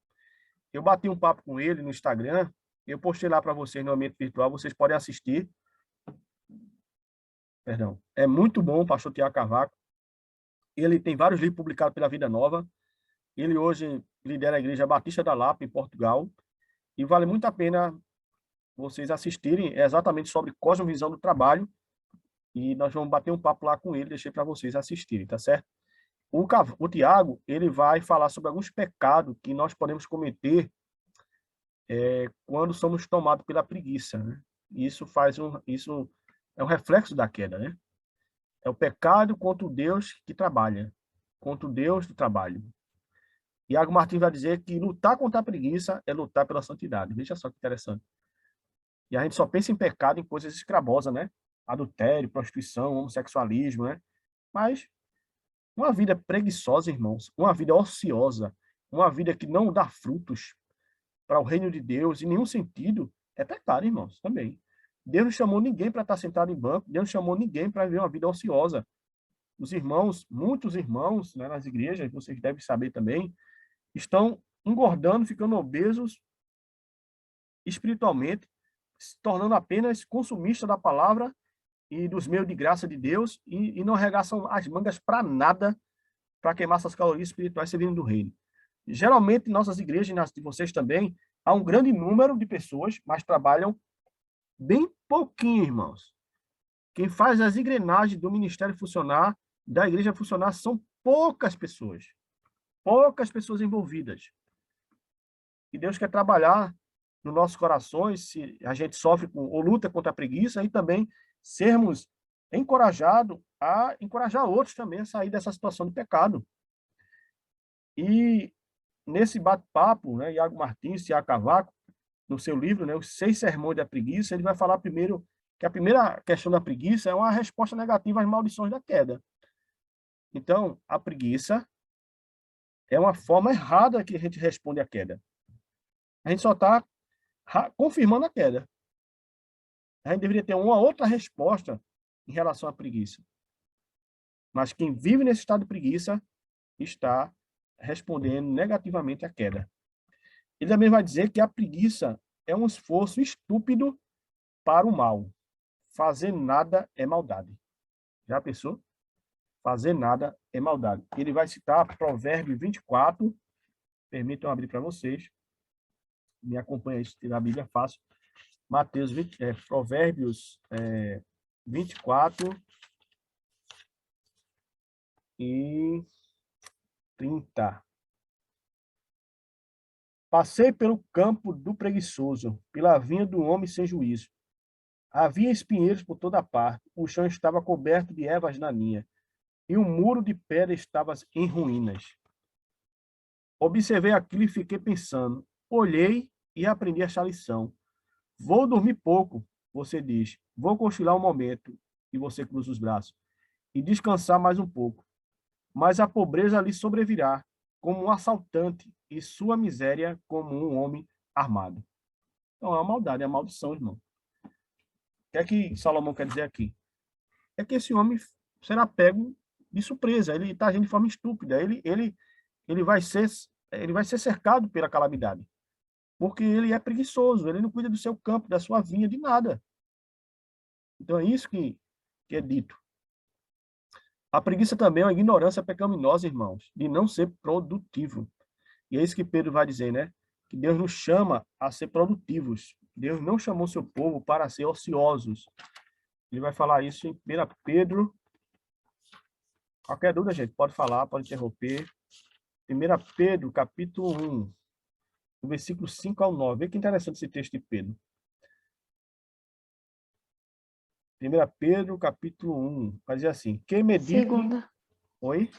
Eu bati um papo com ele no Instagram, eu postei lá para vocês no ambiente virtual, vocês podem assistir. Perdão. É muito bom o pastor Tiago Cavaco. Ele tem vários livros publicados pela Vida Nova. Ele hoje lidera a Igreja Batista da Lapa, em Portugal. E vale muito a pena vocês assistirem exatamente sobre cosmovisão do trabalho. E nós vamos bater um papo lá com ele, deixei para vocês assistirem, tá certo? O Tiago, ele vai falar sobre alguns pecados que nós podemos cometer quando somos tomados pela preguiça, né? Isso é um reflexo da queda, né? É o pecado contra o Deus que trabalha, contra o Deus do trabalho. Iago Martins vai dizer que lutar contra a preguiça é lutar pela santidade. Veja só que interessante. E a gente só pensa em pecado em coisas escravosas, né? Adultério, prostituição, homossexualismo, né? Mas uma vida preguiçosa, irmãos, uma vida ociosa, uma vida que não dá frutos para o reino de Deus em nenhum sentido, é pecado, irmãos, também. Deus não chamou ninguém para estar sentado em banco, Deus não chamou ninguém para viver uma vida ociosa. Os irmãos, muitos irmãos, né, nas igrejas, vocês devem saber também, estão engordando, ficando obesos espiritualmente, se tornando apenas consumistas da palavra e dos meios de graça de Deus e não arregaçam as mangas para nada para queimar essas calorias espirituais servindo do reino. Geralmente, em nossas igrejas, e nas de vocês também, há um grande número de pessoas, mas trabalham bem pouquinho, irmãos. Quem faz as engrenagens do ministério funcionar, da igreja funcionar, são poucas pessoas envolvidas. E Deus quer trabalhar nos nossos corações, se a gente sofre ou luta contra a preguiça, e também sermos encorajados a encorajar outros também a sair dessa situação de pecado. E nesse bate-papo, né, Iago Martins, Tiago Cavaco, no seu livro, né, Os 6 Sermões da Preguiça, ele vai falar primeiro que a primeira questão da preguiça é uma resposta negativa às maldições da queda. Então, a preguiça é uma forma errada que a gente responde à queda. A gente só está confirmando a queda. A gente deveria ter uma outra resposta em relação à preguiça. Mas quem vive nesse estado de preguiça está respondendo negativamente à queda. Ele também vai dizer que a preguiça é um esforço estúpido para o mal. Fazer nada é maldade. Já pensou? Fazer nada é maldade. Ele vai citar Provérbios 24. Permitam abrir para vocês. Me acompanha aí, se tiver a Bíblia fácil. Provérbios 24 e 30. Passei pelo campo do preguiçoso, pela vinha do homem sem juízo. Havia espinheiros por toda parte, o chão estava coberto de ervas daninhas, e um muro de pedra estava em ruínas. Observei aquilo e fiquei pensando. Olhei e aprendi esta lição. Vou dormir pouco, você diz. Vou cochilar um momento, e você cruza os braços. E descansar mais um pouco. Mas a pobreza lhe sobrevirá, como um assaltante, e sua miséria como um homem armado. Não é uma maldade, é uma maldição, irmão. O que é que Salomão quer dizer aqui? É que esse homem será pego de surpresa, ele está agindo de forma estúpida, ele vai ser cercado pela calamidade, porque ele é preguiçoso, ele não cuida do seu campo, da sua vinha, de nada. Então é isso que é dito. A preguiça também é uma ignorância pecaminosa, irmãos, de não ser produtivo. E é isso que Pedro vai dizer, né? Que Deus nos chama a ser produtivos. Deus não chamou seu povo para ser ociosos. Ele vai falar isso em 1 Pedro. Qualquer dúvida, gente, pode falar, pode interromper. 1 Pedro, capítulo 1, do versículo 5 ao 9. Vê que interessante esse texto de Pedro. 1 Pedro, capítulo 1, vai dizer assim: quem medite... Oi?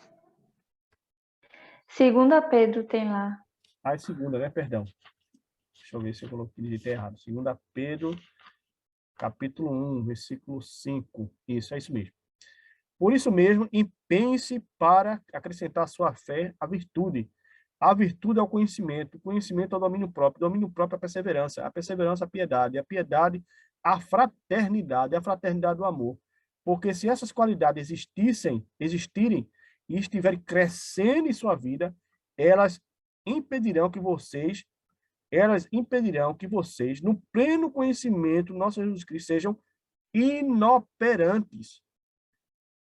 Segunda Pedro tem lá. Ah, é segunda, né? Perdão. Deixa eu ver se eu coloquei digitei errado. 2 Pedro, capítulo 1, versículo 5. Isso, é isso mesmo. Por isso mesmo, empenhe-se para acrescentar à sua fé a virtude. A virtude é o conhecimento é o domínio próprio é a perseverança a piedade, a piedade a fraternidade o amor. Porque se essas qualidades existirem e estiverem crescendo em sua vida, elas impedirão que vocês, no pleno conhecimento do nosso Jesus Cristo, sejam inoperantes.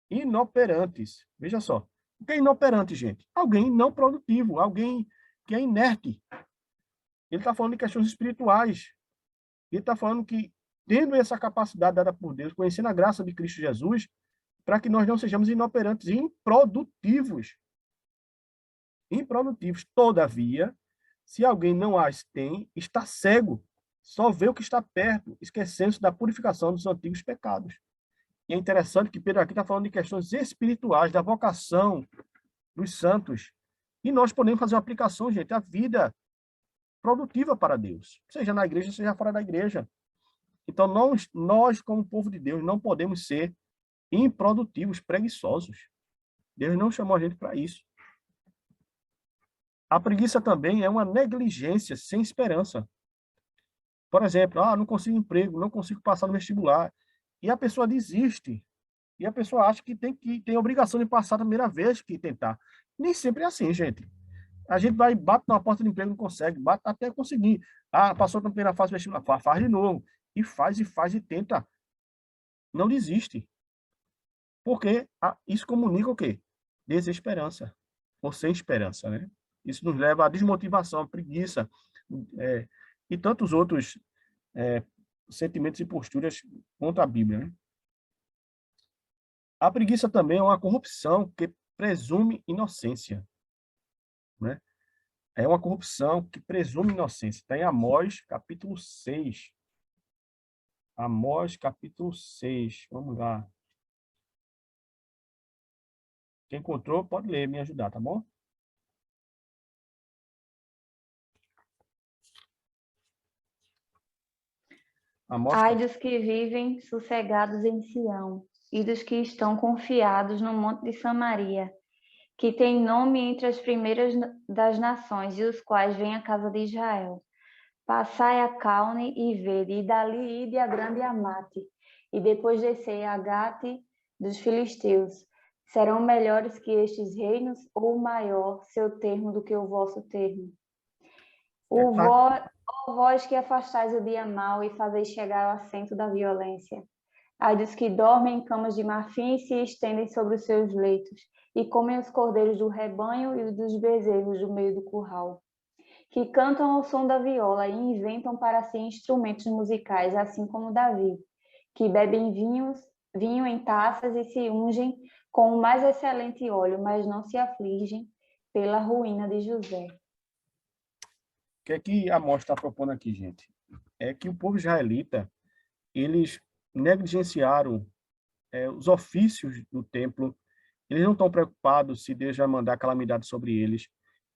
Inoperantes. Veja só. O que é inoperante, gente? Alguém não produtivo, alguém que é inerte. Ele está falando de questões espirituais. Ele está falando que, tendo essa capacidade dada por Deus, conhecendo a graça de Cristo Jesus, para que nós não sejamos inoperantes e improdutivos. Improdutivos. Todavia, se alguém não as tem, está cego, só vê o que está perto, esquecendo-se da purificação dos antigos pecados. E é interessante que Pedro aqui está falando de questões espirituais, da vocação dos santos. E nós podemos fazer uma aplicação, gente, à vida produtiva para Deus, seja na igreja, seja fora da igreja. Então, nós, como povo de Deus, não podemos ser improdutivos, preguiçosos. Deus não chamou a gente para isso. A preguiça também é uma negligência sem esperança. Por exemplo, não consigo emprego, não consigo passar no vestibular. E a pessoa desiste. E a pessoa acha que tem a obrigação de passar a primeira vez que tentar. Nem sempre é assim, gente. A gente vai, bate na porta de emprego, não consegue, bate até conseguir. Passou na primeira fase do vestibular, faz de novo. E faz e tenta. Não desiste. Porque isso comunica o quê? Desesperança. Ou sem esperança, né? Isso nos leva à desmotivação, à preguiça, e tantos outros sentimentos e posturas contra a Bíblia, né? A preguiça também é uma corrupção que presume inocência, né? É uma corrupção que presume inocência. Está em Amós, capítulo 6. Amós, capítulo 6. Vamos lá. Quem encontrou, pode ler, me ajudar, tá bom? Ai dos que vivem sossegados em Sião, e dos que estão confiados no monte de Samaria, que tem nome entre as primeiras das nações, e os quais vêm à casa de Israel. Passai a Caune e vede, e dali ide a grande Amate, e depois descei a Gate dos filisteus. Serão melhores que estes reinos, ou maior seu termo do que o vosso termo? Vós que afastais o dia mau e fazeis chegar ao assento da violência. Ai dos que dormem em camas de marfim e se estendem sobre os seus leitos, e comem os cordeiros do rebanho e dos bezerros do meio do curral. Que cantam ao som da viola e inventam para si instrumentos musicais, assim como Davi, que bebem vinho em taças e se ungem com o mais excelente óleo, mas não se afligem pela ruína de José. O que é que Amós está propondo aqui, gente? É que o povo israelita, eles negligenciaram os ofícios do templo, eles não estão preocupados se Deus vai mandar calamidade sobre eles,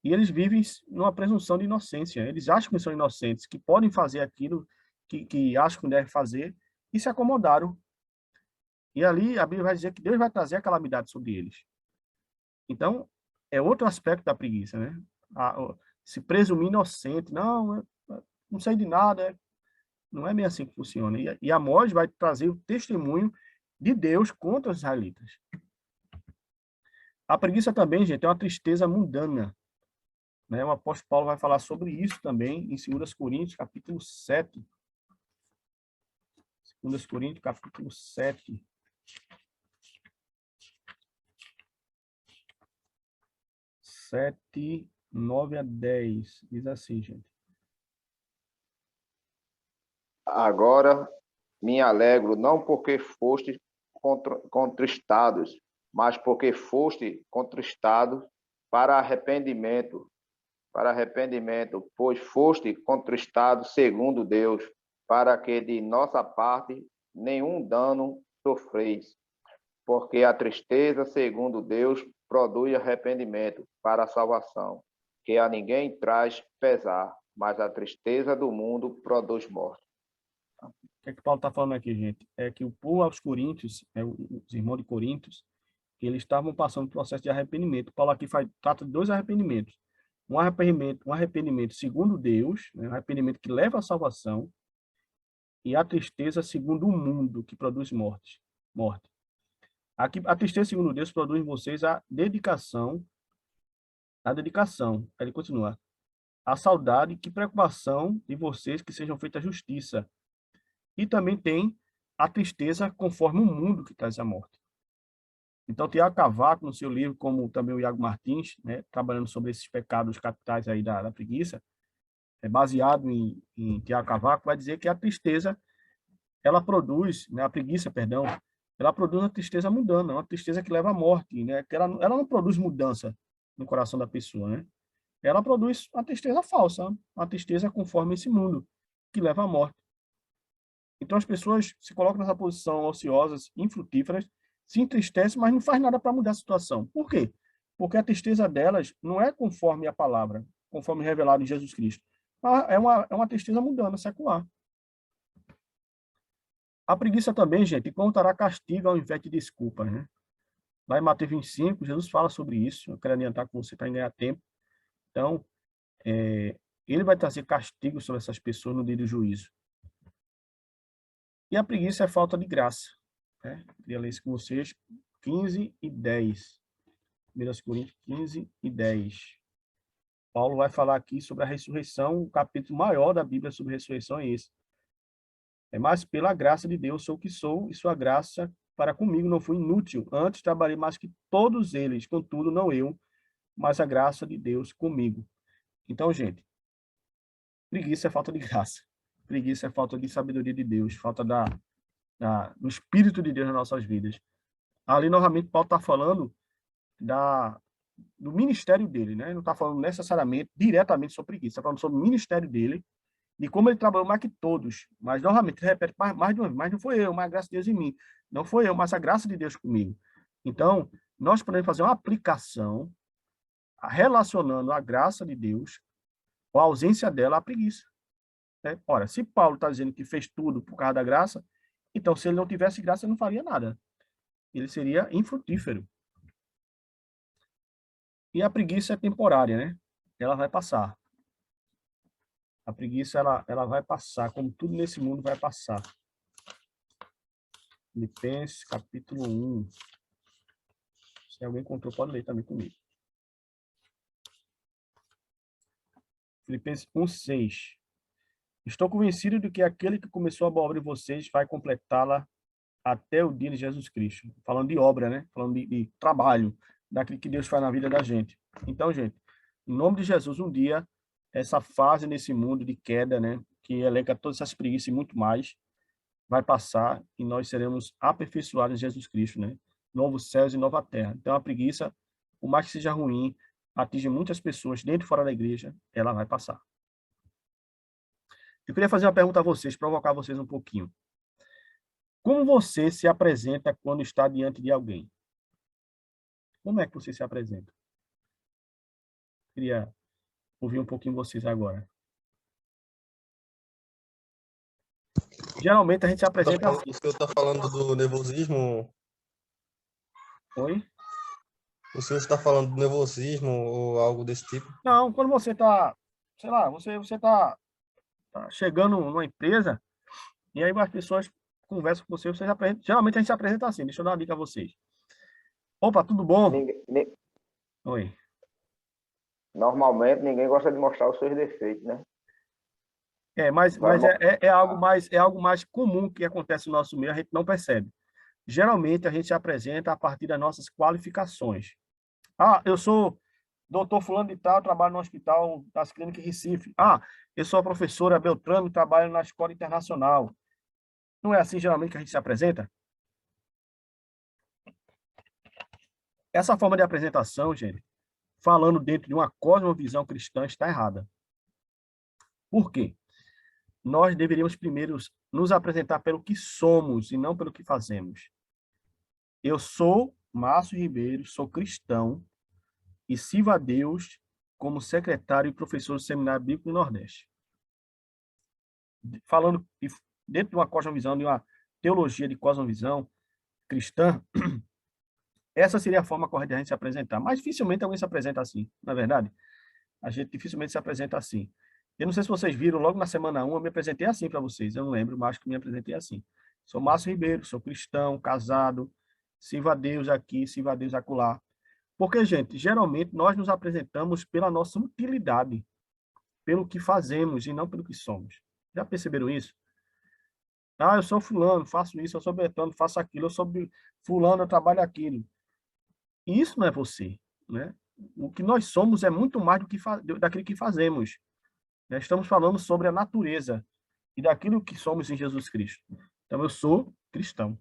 e eles vivem numa presunção de inocência. Eles acham que são inocentes, que podem fazer aquilo que acham que devem fazer, e se acomodaram. E ali a Bíblia vai dizer que Deus vai trazer a calamidade sobre eles. Então, é outro aspecto da preguiça, né? Se presumir inocente, não sei de nada, Não é bem assim que funciona. E Amós vai trazer o testemunho de Deus contra os israelitas. A preguiça também, gente, é uma tristeza mundana. Né? O apóstolo Paulo vai falar sobre isso também em 2 Coríntios, capítulo 7. 2 Coríntios, capítulo 7. 7, 9 a 10. Diz assim, gente. Agora me alegro, não porque foste contristados, mas porque foste contristados para arrependimento, pois foste contristado segundo Deus, para que de nossa parte nenhum dano sofreis, porque a tristeza segundo Deus produz arrependimento para a salvação, que a ninguém traz pesar, mas a tristeza do mundo produz morte. O que é que Paulo está falando aqui, gente? É que o povo aos Coríntios, os irmãos de Coríntios, eles estavam passando por processo de arrependimento. Paulo aqui trata de dois arrependimentos. Um arrependimento segundo Deus, né? Um arrependimento que leva à salvação, e a tristeza segundo o mundo, que produz morte. Aqui, a tristeza segundo Deus produz em vocês a dedicação. Aí ele continua. A saudade, que preocupação de vocês que sejam feita justiça. E também tem a tristeza conforme o mundo que traz a morte. Então, Tiago Cavaco, no seu livro, como também o Iago Martins, né, trabalhando sobre esses pecados capitais aí da preguiça, baseado em Tiago Cavaco, vai dizer que a tristeza, ela produz, né, a preguiça, perdão, ela produz uma tristeza mundana, uma tristeza que leva à morte, né, que ela não produz mudança no coração da pessoa, né? Ela produz uma tristeza falsa, uma tristeza conforme esse mundo, que leva à morte. Então, as pessoas se colocam nessa posição ociosas, infrutíferas, se entristecem, mas não faz nada para mudar a situação. Por quê? Porque a tristeza delas não é conforme a palavra, conforme revelado em Jesus Cristo. É uma tristeza mundana, secular. A preguiça também, gente, encontrará castigo ao invés de desculpa, né? Lá em Mateus 25, Jesus fala sobre isso. Eu quero adiantar com você para ganhar tempo. Então, ele vai trazer castigo sobre essas pessoas no dia do juízo. E a preguiça é falta de graça. Né? Queria ler isso com vocês. 15 e 10. 1 Coríntios 15 e 10. Paulo vai falar aqui sobre a ressurreição, o capítulo maior da Bíblia sobre ressurreição é esse. Mas pela graça de Deus sou o que sou, e sua graça para comigo não foi inútil. Antes trabalhei mais que todos eles, contudo não eu, mas a graça de Deus comigo. Então, gente, preguiça é falta de graça. Preguiça é falta de sabedoria de Deus, falta do Espírito de Deus nas nossas vidas. Ali, novamente, Paulo está falando do ministério dele, né? Não está falando necessariamente, diretamente sobre preguiça, está falando sobre o ministério dele, de como ele trabalhou mais que todos. Mas, novamente, ele repete mais de uma vez, mas não foi eu, mas a graça de Deus em mim. Não foi eu, mas a graça de Deus comigo. Então, nós podemos fazer uma aplicação relacionando a graça de Deus, ou a ausência dela, à preguiça. Né? Ora, se Paulo está dizendo que fez tudo por causa da graça, então, se ele não tivesse graça, ele não faria nada. Ele seria infrutífero. E a preguiça é temporária, né? Ela vai passar. A preguiça, ela vai passar, como tudo nesse mundo vai passar. Filipenses, capítulo 1. Se alguém encontrou, pode ler também comigo. Filipenses 1:6. Estou convencido de que aquele que começou a boa obra em vocês vai completá-la até o dia de Jesus Cristo. Falando de obra, né? Falando de trabalho, daquilo que Deus faz na vida da gente. Então, gente, em nome de Jesus, um dia, essa fase nesse mundo de queda, né? Que elenca todas essas preguiças e muito mais, vai passar e nós seremos aperfeiçoados em Jesus Cristo, né? Novos céus e nova terra. Então, a preguiça, por mais que seja ruim, atinge muitas pessoas dentro e fora da igreja, ela vai passar. Eu queria fazer uma pergunta a vocês, provocar vocês um pouquinho. Como você se apresenta quando está diante de alguém? Como é que você se apresenta? Queria ouvir um pouquinho vocês agora. Geralmente a gente se apresenta assim. O senhor está falando do nervosismo? Oi? O senhor está falando do nervosismo ou algo desse tipo? Não, quando você está, sei lá, você está chegando numa empresa E aí as pessoas conversam com você, vocês apresentam. Geralmente a gente se apresenta assim, deixa eu dar uma dica a vocês. Opa, tudo bom? Oi. Normalmente ninguém gosta de mostrar os seus defeitos, né? Mas Vai é algo mais comum que acontece no nosso meio, a gente não percebe. Geralmente a gente se apresenta a partir das nossas qualificações. Ah, eu sou doutor fulano de tal, trabalho no hospital das clínicas em Recife. Ah, eu sou a professora Beltrano, trabalho na escola internacional. Não é assim geralmente que a gente se apresenta? Essa forma de apresentação, gente, falando dentro de uma cosmovisão cristã, está errada. Por quê? Nós deveríamos primeiro nos apresentar pelo que somos e não pelo que fazemos. Eu sou Márcio Ribeiro, sou cristão e sirvo a Deus como secretário e professor do Seminário Bíblico do Nordeste. Falando dentro de uma cosmovisão, de uma teologia de cosmovisão cristã, essa seria a forma correta de a gente se apresentar. Mas dificilmente alguém se apresenta assim, na verdade. A gente dificilmente se apresenta assim. Eu não sei se vocês viram, logo na semana 1, eu me apresentei assim para vocês. Eu não lembro, mas acho que me apresentei assim. Sou Márcio Ribeiro, sou cristão, casado, sirvo a Deus aqui, sirvo a Deus acolá. Porque, gente, geralmente nós nos apresentamos pela nossa utilidade, pelo que fazemos e não pelo que somos. Já perceberam isso? Ah, eu sou fulano, faço isso, eu sou Betano, faço aquilo, eu sou fulano, eu trabalho aquilo. E isso não é você, né? O que nós somos é muito mais do que daquilo que fazemos. Nós estamos falando sobre a natureza e daquilo que somos em Jesus Cristo. Então, eu sou cristão.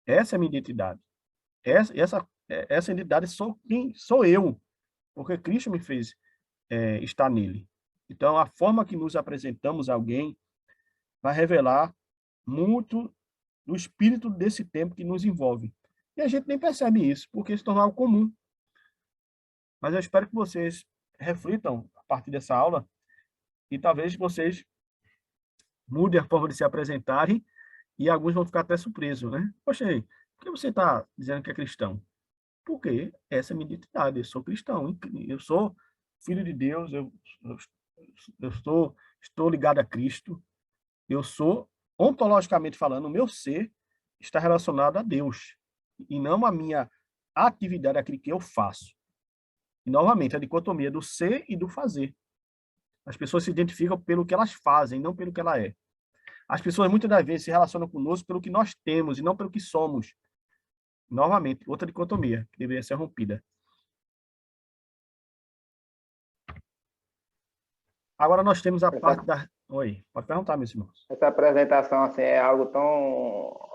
Essa é a minha identidade. Essa identidade sou eu, porque Cristo me fez estar nele. Então, a forma que nos apresentamos a alguém vai revelar muito do espírito desse tempo que nos envolve. E a gente nem percebe isso, porque se tornou algo comum. Mas eu espero que vocês reflitam a partir dessa aula e talvez vocês mudem a forma de se apresentarem e alguns vão ficar até surpresos, né? Poxa, aí, por que você está dizendo que é cristão? Porque essa é a minha identidade, eu sou cristão, eu sou filho de Deus, eu estou ligado a Cristo, eu sou, ontologicamente falando, o meu ser está relacionado a Deus, e não a minha atividade, aquilo que eu faço. E, novamente, a dicotomia do ser e do fazer. As pessoas se identificam pelo que elas fazem, não pelo que ela é. As pessoas, muitas das vezes, se relacionam conosco pelo que nós temos e não pelo que somos. Novamente, outra dicotomia que deveria ser rompida. Agora nós temos a parte da... Oi, pode perguntar, meus irmãos. Essa apresentação assim é algo tão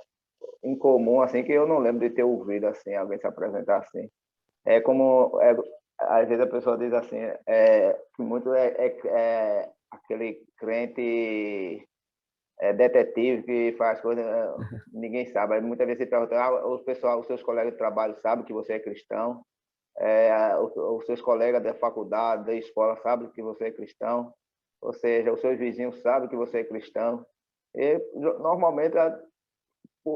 incomum assim que eu não lembro de ter ouvido assim alguém se apresentar assim. É como às vezes a pessoa diz assim, que muito é aquele crente detetive que faz coisas ninguém sabe. Aí muitas vezes você pergunta, os seus colegas de trabalho sabem que você é cristão, os seus colegas da faculdade, da escola sabem que você é cristão, ou seja, os seus vizinhos sabem que você é cristão. E normalmente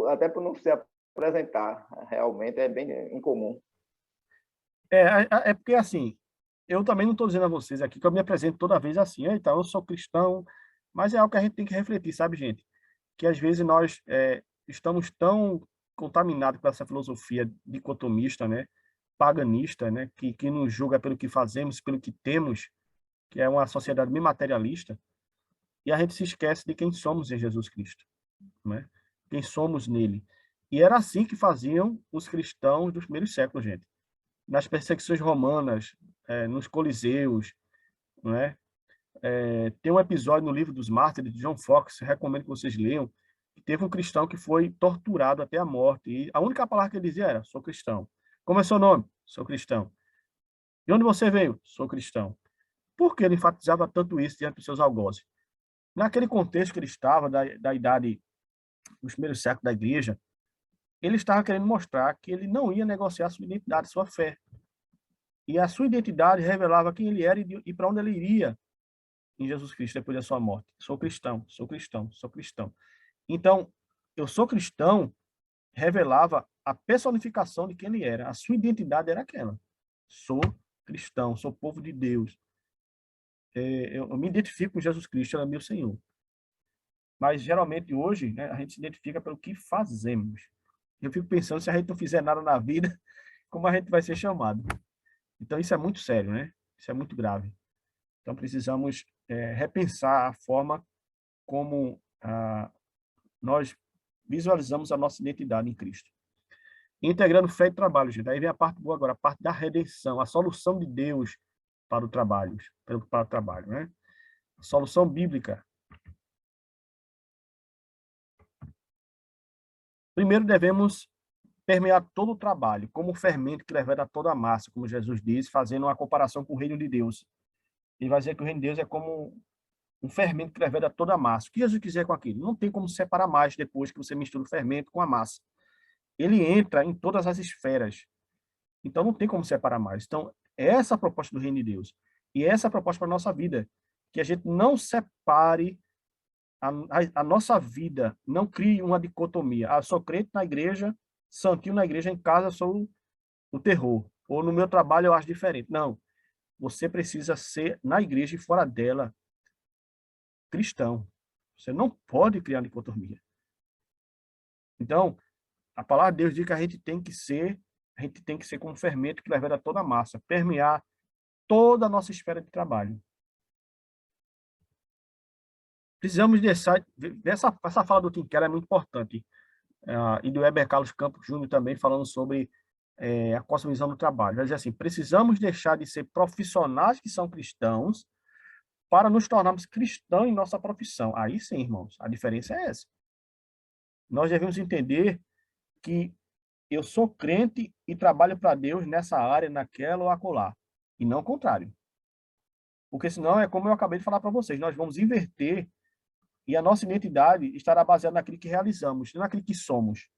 até por não se apresentar, realmente é bem incomum. É porque, assim, eu também não estou dizendo a vocês aqui que eu me apresento toda vez assim, eita, eu sou cristão, mas é algo que a gente tem que refletir, sabe, gente? Que às vezes nós estamos tão contaminados com essa filosofia dicotomista, né? Paganista, né? Que nos julga pelo que fazemos, pelo que temos, que é uma sociedade bem materialista, e a gente se esquece de quem somos em Jesus Cristo, né? Quem somos nele. E era assim que faziam os cristãos dos primeiros séculos, gente. Nas perseguições romanas, nos coliseus, não é? Tem um episódio no livro dos Mártires, de John Foxe, recomendo que vocês leiam, que teve um cristão que foi torturado até a morte, e a única palavra que ele dizia era, sou cristão. Como é seu nome? Sou cristão. De onde você veio? Sou cristão. Por que ele enfatizava tanto isso diante dos seus algozes? Naquele contexto que ele estava, da idade dos primeiros séculos da igreja, ele estava querendo mostrar que ele não ia negociar sua identidade, sua fé. E a sua identidade revelava quem ele era e para onde ele iria em Jesus Cristo depois da sua morte. Sou cristão, sou cristão, sou cristão. Então, eu sou cristão revelava a personificação de quem ele era. A sua identidade era aquela. Sou cristão, sou povo de Deus. Eu me identifico com Jesus Cristo, ele é meu Senhor. mas geralmente hoje, né, a gente se identifica pelo que fazemos. Eu fico pensando, se a gente não fizer nada na vida, como a gente vai ser chamado? Então, isso é muito sério, né? Isso é muito grave. Então, precisamos repensar a forma como nós visualizamos a nossa identidade em Cristo. Integrando fé e trabalho, gente. Aí vem a parte boa agora, a parte da redenção, a solução de Deus para o trabalho, né? A solução bíblica. Primeiro, devemos permear todo o trabalho, como um fermento que leveda toda a massa, como Jesus diz, fazendo uma comparação com o reino de Deus. Ele vai dizer que o reino de Deus é como um fermento que leveda toda a massa. O que Jesus quiser com aquilo? Não tem como separar mais depois que você mistura o fermento com a massa. Ele entra em todas as esferas. Então, não tem como separar mais. Então, essa é a proposta do reino de Deus. E essa é a proposta para a nossa vida. Que a gente não separe a nossa vida, não crie uma dicotomia. Ah, sou crente na igreja, santinho na igreja, em casa sou o terror. Ou no meu trabalho eu acho diferente. Não. Você precisa ser, na igreja e fora dela, cristão. Você não pode criar dicotomia. Então, a palavra de Deus diz que a gente tem que ser como um fermento que leva a toda a massa, permear toda a nossa esfera de trabalho. Precisamos deixar... Essa fala do Tim Keller é muito importante. E do Heber Carlos Campos Júnior também, falando sobre a cosmovisão do trabalho. Ele diz assim, precisamos deixar de ser profissionais que são cristãos para nos tornarmos cristãos em nossa profissão. Aí sim, irmãos, a diferença é essa. Nós devemos entender que eu sou crente e trabalho para Deus nessa área, naquela ou acolá. E não o contrário. Porque senão é como eu acabei de falar para vocês, nós vamos inverter e a nossa identidade estará baseada naquilo que realizamos, não naquilo que somos.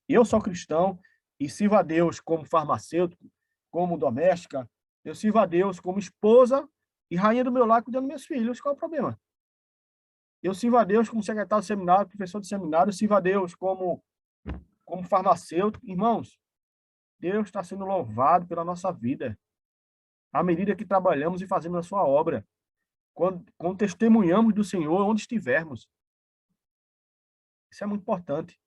Eu sou cristão e sirvo a Deus como farmacêutico, como doméstica, eu sirvo a Deus como esposa e rainha do meu lar cuidando dos meus filhos. Qual é o problema? Eu sirvo a Deus como secretário de seminário, professor de seminário, eu sirvo a Deus como farmacêutico. Irmãos, Deus está sendo louvado pela nossa vida. À medida que trabalhamos e fazemos a sua obra. Quando testemunhamos do Senhor onde estivermos. Isso é muito importante.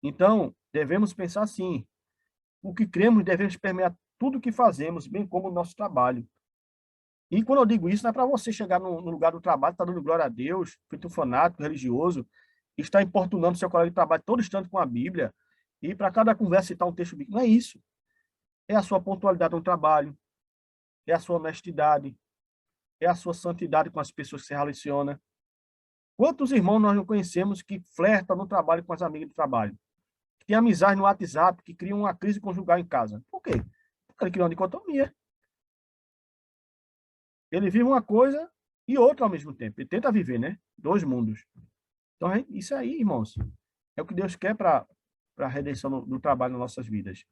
Então, devemos pensar assim. O que cremos devemos permear tudo o que fazemos, bem como o nosso trabalho. E quando eu digo isso, não é para você chegar no lugar do trabalho, estar dando glória a Deus, feito um fanático religioso, estar importunando seu colega de trabalho todo instante com a Bíblia, e para cada conversa citar um texto bíblico. Não é isso. É a sua pontualidade no trabalho, é a sua honestidade, é a sua santidade com as pessoas que se relaciona. Quantos irmãos nós não conhecemos que flertam no trabalho com as amigas do trabalho? Que tem amizade no WhatsApp, que criam uma crise conjugal em casa. Por quê? Porque ele criou uma dicotomia. Ele vive uma coisa e outra ao mesmo tempo. Ele tenta viver, né? Dois mundos. Então, isso aí, irmãos, é o que Deus quer para a redenção do trabalho nas nossas vidas.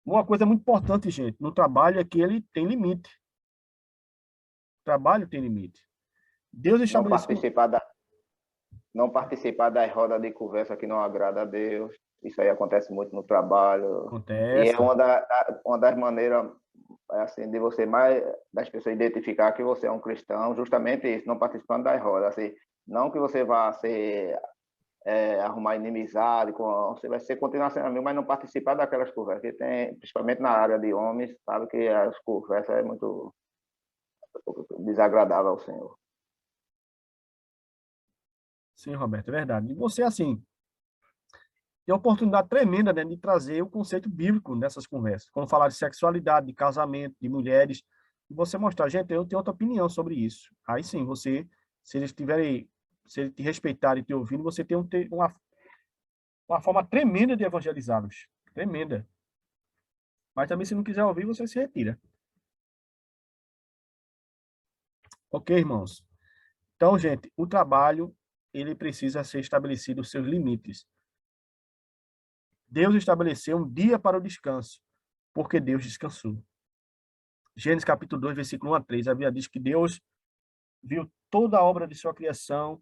Uma coisa muito importante, gente, no trabalho é que ele tem limite. O trabalho tem limite. Deus estabeleceu... Não participar das rodas de conversa que não agrada a Deus. Isso aí acontece muito no trabalho. Acontece. E é uma das maneiras assim, de você das pessoas identificar que você é um cristão, justamente isso, não participando das rodas. Assim, não que você vá arrumar inimizade, você vai ser continuar sendo amigo, mas não participar daquelas conversas que tem, principalmente na área de homens, sabe que as conversas é muito desagradável ao Senhor. Sim, Roberto, é verdade. E você, assim, tem a oportunidade tremenda, né, de trazer o conceito bíblico nessas conversas. Quando falar de sexualidade, de casamento, de mulheres, e você mostrar, gente, eu tenho outra opinião sobre isso. Aí sim, você, se eles te respeitarem e te ouvindo, você tem uma forma tremenda de evangelizá-los. Tremenda. Mas também, se não quiser ouvir, você se retira. Ok, irmãos? Então, gente, o trabalho, ele precisa ser estabelecido os seus limites. Deus estabeleceu um dia para o descanso, porque Deus descansou. Gênesis capítulo 2, versículo 1 a 3, a Bíblia diz que Deus viu toda a obra de sua criação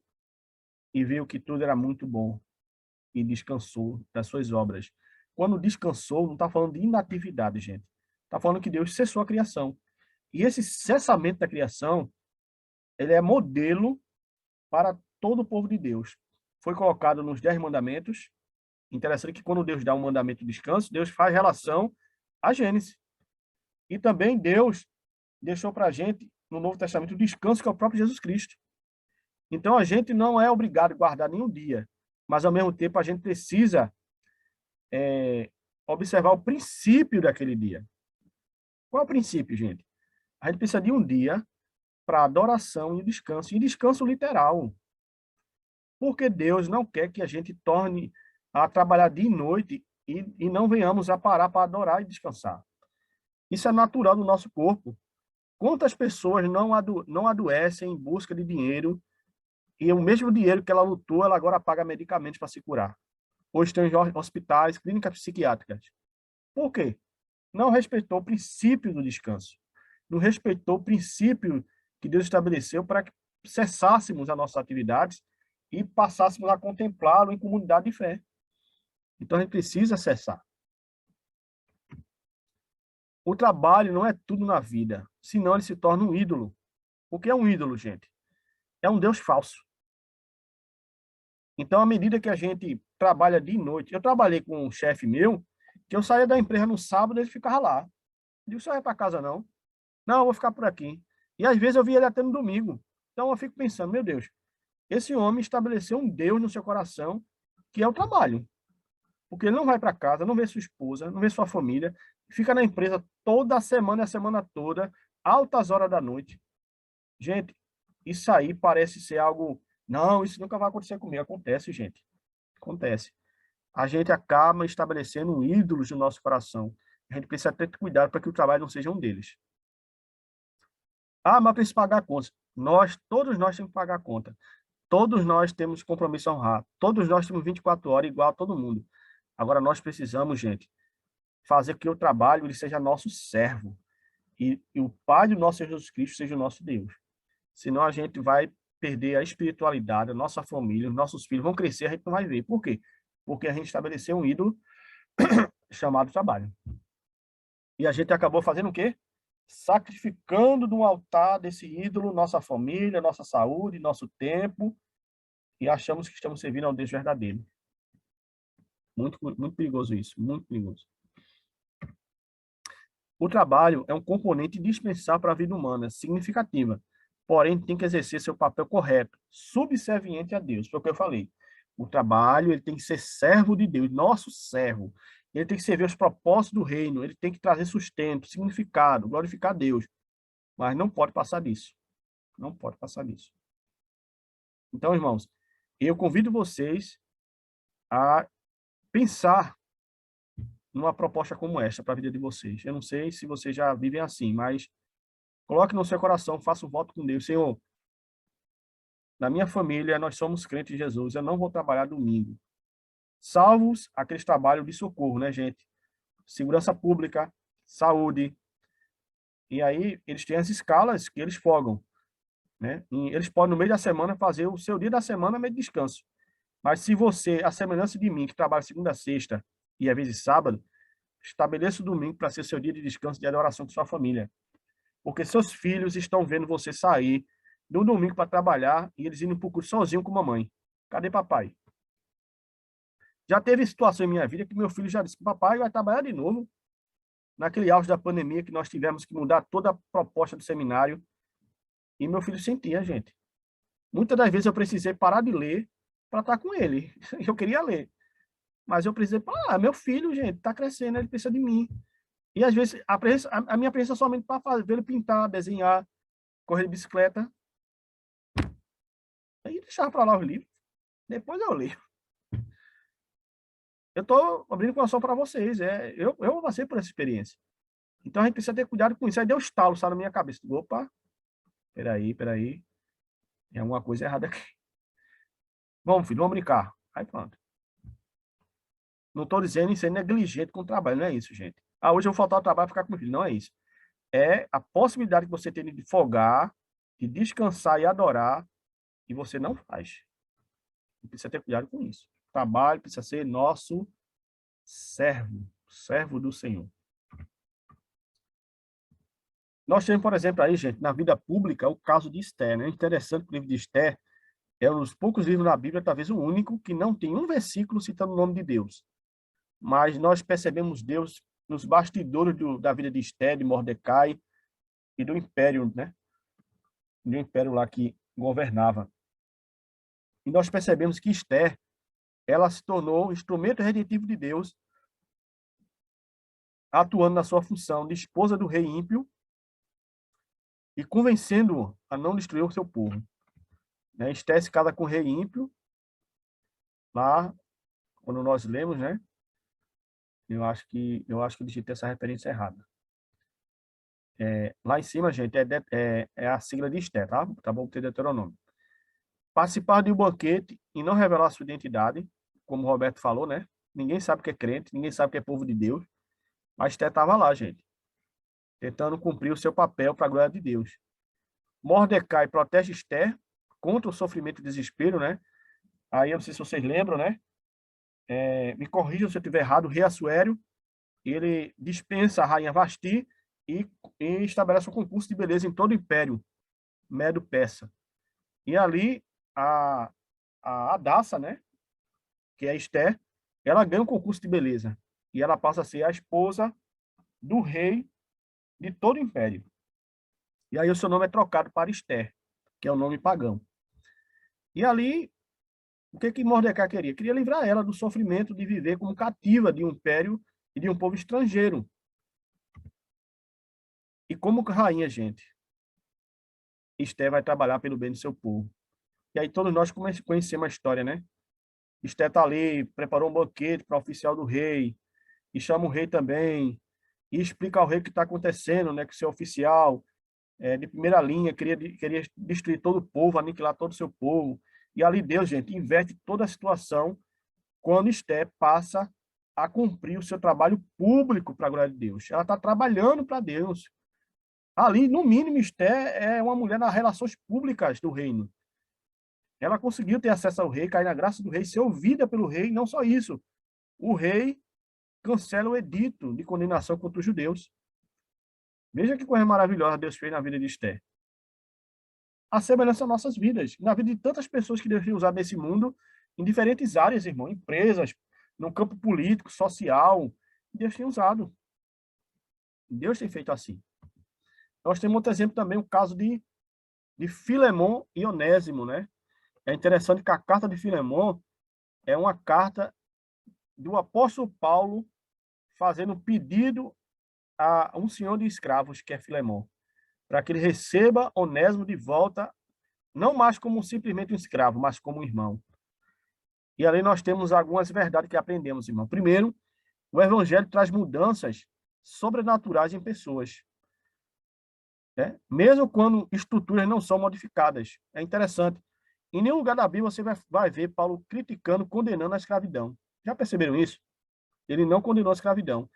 e viu que tudo era muito bom e descansou das suas obras. Quando descansou, não está falando de inatividade, gente. Está falando que Deus cessou a criação. E esse cessamento da criação, ele é modelo para todo o povo de Deus. Foi colocado nos 10 mandamentos. Interessante que quando Deus dá um mandamento de descanso, Deus faz relação a Gênesis. E também Deus deixou para a gente, no Novo Testamento, o descanso que é o próprio Jesus Cristo. Então, a gente não é obrigado a guardar nenhum dia, mas, ao mesmo tempo, a gente precisa observar o princípio daquele dia. Qual é o princípio, gente? A gente precisa de um dia para adoração e descanso literal. Porque Deus não quer que a gente torne a trabalhar dia e noite e não venhamos a parar para adorar e descansar. Isso é natural do nosso corpo. Quantas pessoas não adoecem em busca de dinheiro e o mesmo dinheiro que ela lutou, ela agora paga medicamentos para se curar? Hoje estão em hospitais, clínicas psiquiátricas. Por quê? Não respeitou o princípio do descanso. Não respeitou o princípio que Deus estabeleceu para que cessássemos as nossas atividades e passássemos a contemplá-lo em comunidade de fé. Então, a gente precisa cessar. O trabalho não é tudo na vida, senão ele se torna um ídolo. O que é um ídolo, gente? É um Deus falso. Então, à medida que a gente trabalha de noite, eu trabalhei com um chefe meu, que eu saía da empresa no sábado e ele ficava lá. Eu digo, você vai para casa não? Não, eu vou ficar por aqui. E às vezes eu via ele até no domingo. Então eu fico pensando, meu Deus, esse homem estabeleceu um Deus no seu coração, que é o trabalho. Porque ele não vai para casa, não vê sua esposa, não vê sua família, fica na empresa toda a semana toda, altas horas da noite. Gente, isso aí parece ser algo... Não, isso nunca vai acontecer comigo. Acontece, gente. Acontece. A gente acaba estabelecendo um ídolo no nosso coração. A gente precisa ter cuidado para que o trabalho não seja um deles. Ah, mas precisa pagar a conta. Todos nós temos que pagar a conta. Todos nós temos compromisso a honrar. Todos nós temos 24 horas igual a todo mundo. Agora, nós precisamos, gente, fazer que o trabalho ele seja nosso servo. E o Pai do nosso Jesus Cristo seja o nosso Deus. Senão a gente vai perder a espiritualidade, a nossa família, os nossos filhos vão crescer, a gente não vai ver. Por quê? Porque a gente estabeleceu um ídolo chamado trabalho. E a gente acabou fazendo o quê? Sacrificando no altar desse ídolo nossa família, nossa saúde, nosso tempo, e achamos que estamos servindo ao Deus verdadeiro. Muito, muito perigoso isso, muito perigoso. O trabalho é um componente indispensável para a vida humana, significativa, porém tem que exercer seu papel correto, subserviente a Deus, foi o que eu falei. O trabalho ele tem que ser servo de Deus, nosso servo. Ele tem que servir os propósitos do reino, ele tem que trazer sustento, significado, glorificar a Deus. Mas não pode passar disso. Não pode passar disso. Então, irmãos, eu convido vocês a pensar numa proposta como esta para a vida de vocês. Eu não sei se vocês já vivem assim, mas coloque no seu coração, faça um voto com Deus. Senhor, na minha família, nós somos crentes em Jesus, eu não vou trabalhar domingo. Salvos aqueles trabalhos de socorro, né, gente? Segurança pública, saúde. E aí, eles têm as escalas que eles folgam, né? E eles podem, no meio da semana, fazer o seu dia da semana meio de descanso. Mas se você, a semelhança de mim, que trabalha segunda a sexta e às vezes sábado, estabeleça o domingo para ser seu dia de descanso, de adoração com sua família. Porque seus filhos estão vendo você sair no domingo para trabalhar e eles indo para o curso sozinho com a mamãe. Cadê papai? Já teve situação em minha vida que meu filho já disse que papai vai trabalhar de novo. Naquele auge da pandemia que nós tivemos que mudar toda a proposta do seminário. E meu filho sentia, gente. Muitas das vezes eu precisei parar de ler para estar com ele. Eu queria ler. Mas eu precisei falar, meu filho, gente, está crescendo, ele precisa de mim. E às vezes a minha presença é somente para ver ele pintar, desenhar, correr de bicicleta. Aí deixava para lá os livros. Depois eu leio. Eu estou abrindo coração para vocês. Eu passei por essa experiência. Então a gente precisa ter cuidado com isso. Aí deu estalo, sabe, na minha cabeça. Opa, peraí. Tem alguma coisa errada aqui. Vamos, filho, vamos brincar. Aí pronto. Não estou dizendo em ser negligente com o trabalho, não é isso, gente. Ah, hoje eu vou faltar ao trabalho e ficar com o filho. Não é isso. É a possibilidade que você tem de folgar, de descansar e adorar, e você não faz. Precisa ter cuidado com isso. O trabalho precisa ser nosso servo, servo do Senhor. Nós temos, por exemplo, aí, gente, na vida pública, o caso de Esther, né? É interessante que o livro de Esther É um dos poucos livros na Bíblia, talvez o único, que não tem um versículo citando o nome de Deus. Mas nós percebemos Deus nos bastidores da vida de Esté, de Mordecai e do império, né? Do império lá que governava. E nós percebemos que Esté, ela se tornou instrumento redentivo de Deus, atuando na sua função de esposa do rei ímpio e convencendo-o a não destruir o seu povo. Né? Esté se casa com o rei ímpio, lá, quando nós lemos, né? Eu acho que eu digitei essa referência errada. Lá em cima, gente, é a sigla de Esté, tá? Tá bom? Ter Deuteronômio. Participar de um banquete e não revelar sua identidade, como o Roberto falou, né? Ninguém sabe que é crente, ninguém sabe que é povo de Deus, mas Esté estava lá, gente, tentando cumprir o seu papel para a glória de Deus. Mordecai protege Esté contra o sofrimento e desespero, né? Aí, eu não sei se vocês lembram, né? Me corrijam se eu estiver errado, o rei Assuério, ele dispensa a rainha Vasti e estabelece um concurso de beleza em todo o império Medo-Persa. E ali, a Hadassa, né? Que é Esté, ela ganha um concurso de beleza. E ela passa a ser a esposa do rei de todo o império. E aí o seu nome é trocado para Esté, que é o nome pagão. E ali, o que Mordecai queria? Queria livrar ela do sofrimento de viver como cativa de um império e de um povo estrangeiro. E como rainha, gente, Esté vai trabalhar pelo bem do seu povo. E aí todos nós conhecemos a história, né? Esté está ali, preparou um banquete para o oficial do rei, e chama o rei também, e explica ao rei o que está acontecendo, né? Que o seu oficial de primeira linha queria destruir todo o povo, aniquilar todo o seu povo. E ali Deus, gente, inverte toda a situação quando Esté passa a cumprir o seu trabalho público para a glória de Deus. Ela está trabalhando para Deus. Ali, no mínimo, Esté é uma mulher nas relações públicas do reino. Ela conseguiu ter acesso ao rei, cair na graça do rei, ser ouvida pelo rei, não só isso. O rei cancela o edito de condenação contra os judeus. Veja que coisa maravilhosa Deus fez na vida de Esté. A semelhança das nossas vidas, na vida de tantas pessoas que Deus tem usado nesse mundo, em diferentes áreas, irmão, empresas, no campo político, social, Deus tem usado. Deus tem feito assim. Nós temos outro exemplo também, o caso de Filemon e Onésimo, né? É interessante que a carta de Filemon é uma carta do apóstolo Paulo fazendo um pedido a um senhor de escravos, que é Filemon, para que ele receba Onésimo de volta, não mais como simplesmente um escravo, mas como um irmão. E ali nós temos algumas verdades que aprendemos, irmão. Primeiro, o evangelho traz mudanças sobrenaturais em pessoas. Né? Mesmo quando estruturas não são modificadas. É interessante. Em nenhum lugar da Bíblia você vai ver Paulo criticando, condenando a escravidão. Já perceberam isso? Ele não condenou a escravidão.